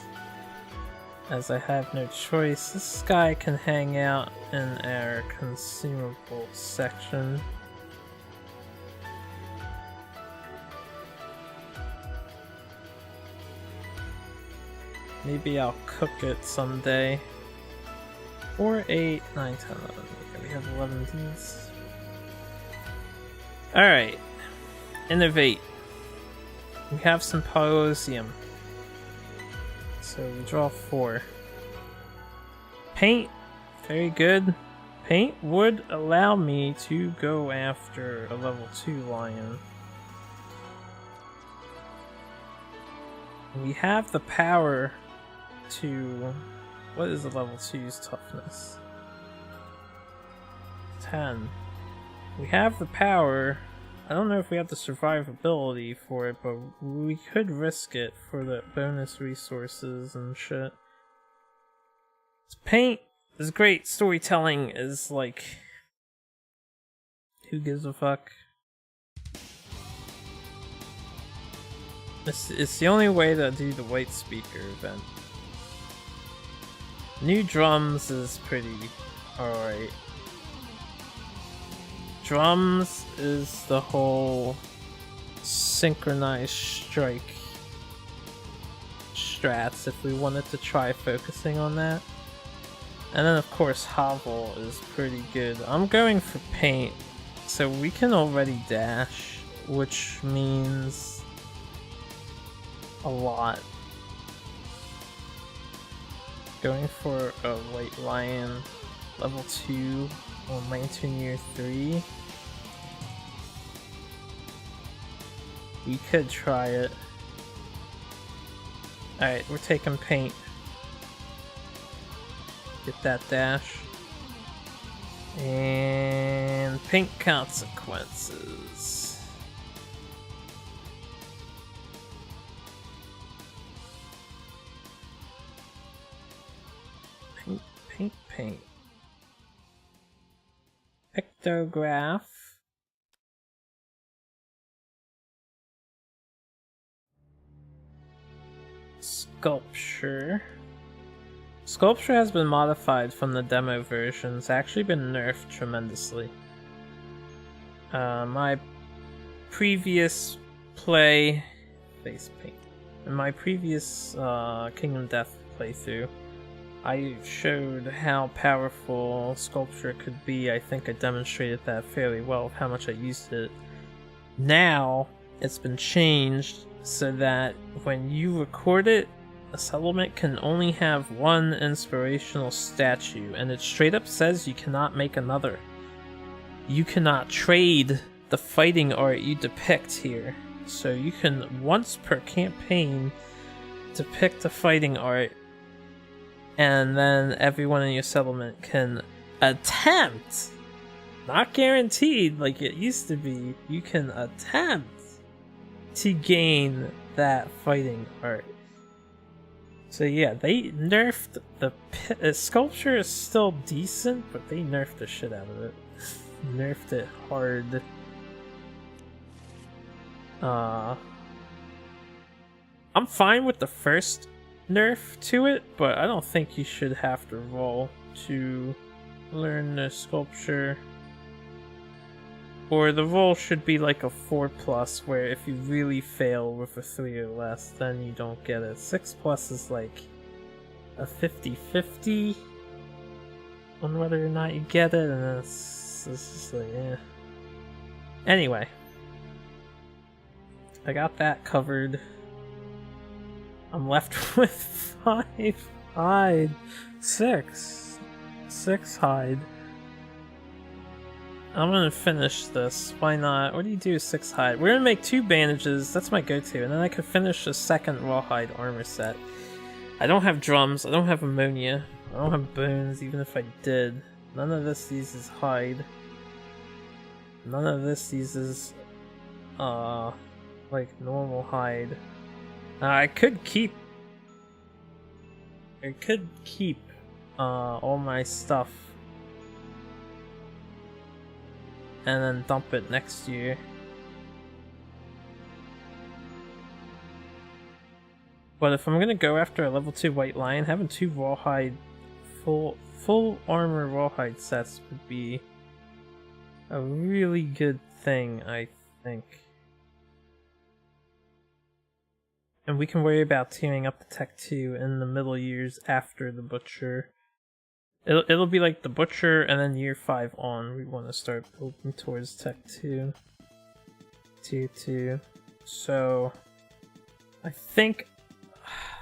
A: As I have no choice, this guy can hang out in our consumable section. Maybe I'll cook it someday. 4, 8, 9, 10, 11. Okay, we have 11 of these. Alright. Innovate. We have some Symposium. So we draw 4. Paint. Very good. Paint would allow me to go after a level 2 lion. We have the power to... What is the level 2's toughness? 10. We have the power. I don't know if we have the survivability for it, but we could risk it for the bonus resources and shit. Paint is great. Storytelling is like... Who gives a fuck? It's the only way to do the white speaker event. New drums is pretty alright. Drums is the whole synchronized strike strats if we wanted to try focusing on that. And then of course Hovel is pretty good. I'm going for paint, so we can already dash, which means a lot. Going for a white lion, level 2 on Mountaineer 3. We could try it. Alright, we're taking paint. Get that dash. And paint consequences. Paint. Pictograph. Sculpture. Sculpture has been modified from the demo version. It's actually been nerfed tremendously. My previous play... Face paint. In my previous Kingdom Death playthrough, I showed how powerful sculpture could be. I think I demonstrated that fairly well of how much I used it. Now, it's been changed so that when you record it, a settlement can only have 1 inspirational statue, and it straight up says you cannot make another. You cannot trade the fighting art you depict here. So you can, once per campaign, depict the fighting art, and then everyone in your settlement can attempt, not guaranteed like it used to be, you can attempt to gain that fighting art. So yeah, they nerfed the sculpture is still decent, but they nerfed the shit out of it. Nerfed it hard. I'm fine with the first nerf to it, but I don't think you should have to roll to learn the sculpture. Or the roll should be like a 4+, where if you really fail with a 3 or less, then you don't get it. 6+ is like a 50-50 on whether or not you get it, and it's just like, eh. Anyway. I got that covered. I'm left with 5 hide. 6 hide. I'm gonna finish this. Why not? What do you do with 6 hide? We're gonna make 2 bandages. That's my go-to. And then I could finish a second rawhide armor set. I don't have drums. I don't have ammonia. I don't have bones, even if I did. None of this uses hide. None of this uses, like normal hide. Now I could keep all my stuff and then dump it next year. But if I'm gonna go after a level 2 white lion, having 2 rawhide full armor rawhide sets would be a really good thing, I think. And we can worry about teaming up the Tech 2 in the middle years after the Butcher. It'll be like the Butcher, and then year 5 on, we want to start building towards Tech 2. Tier 2. So, I think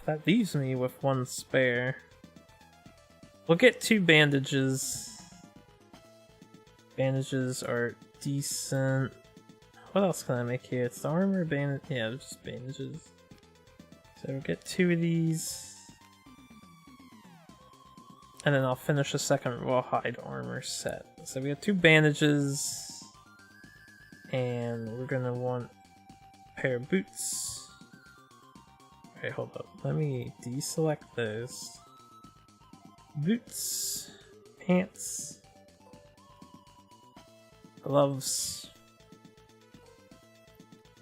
A: that leaves me with 1 spare. We'll get 2 bandages. Bandages are decent. What else can I make here? It's the armor bandage. Yeah, they're just bandages. So we'll get 2 of these. And then I'll finish a second rawhide armor set. So we have 2 bandages. And we're gonna want a pair of boots. Okay, hold up. Let me deselect those. Boots. Pants. Gloves.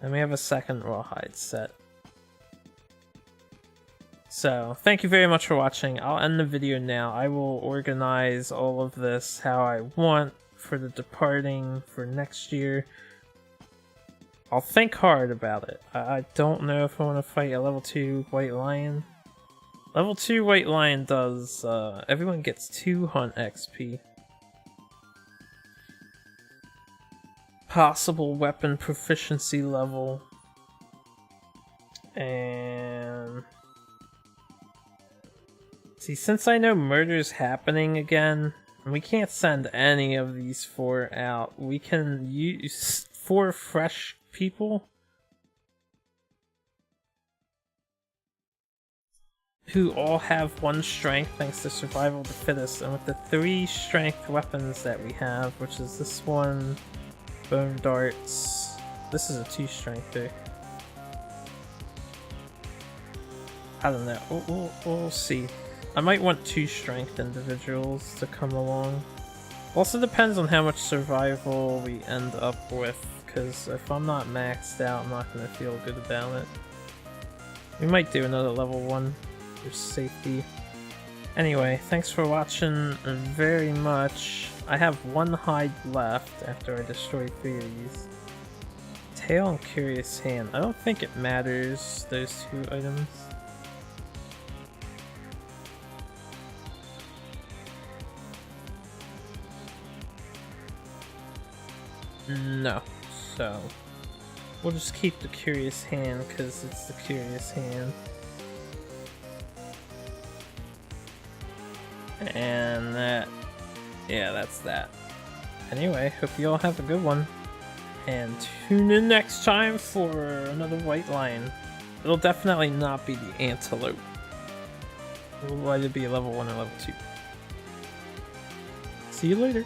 A: And we have a second rawhide set. So, thank you very much for watching. I'll end the video now. I will organize all of this how I want for the departing for next year. I'll think hard about it. I don't know if I want to fight a level 2 white lion. Level 2 white lion does, everyone gets 2 hunt XP. Possible weapon proficiency level. And see, since I know murder's happening again, and we can't send any of these 4 out, we can use 4 fresh people who all have 1 strength thanks to survival of the fittest, and with the 3 strength weapons that we have, which is this one, bone darts, this is a 2 strength too. I don't know, we'll see. I might want 2 strength individuals to come along. Also depends on how much survival we end up with, because if I'm not maxed out, I'm not going to feel good about it. We might do another level 1 for safety. Anyway, thanks for watching very much. I have 1 hide left after I destroy 3 of these. Tail and Curious Hand. I don't think it matters, those 2 items. No, so we'll just keep the Curious Hand because it's the Curious Hand. And that, yeah, that's that. Anyway, hope you all have a good one. And tune in next time for another white lion. It'll definitely not be the antelope. It'll either be level 1 or level 2. See you later.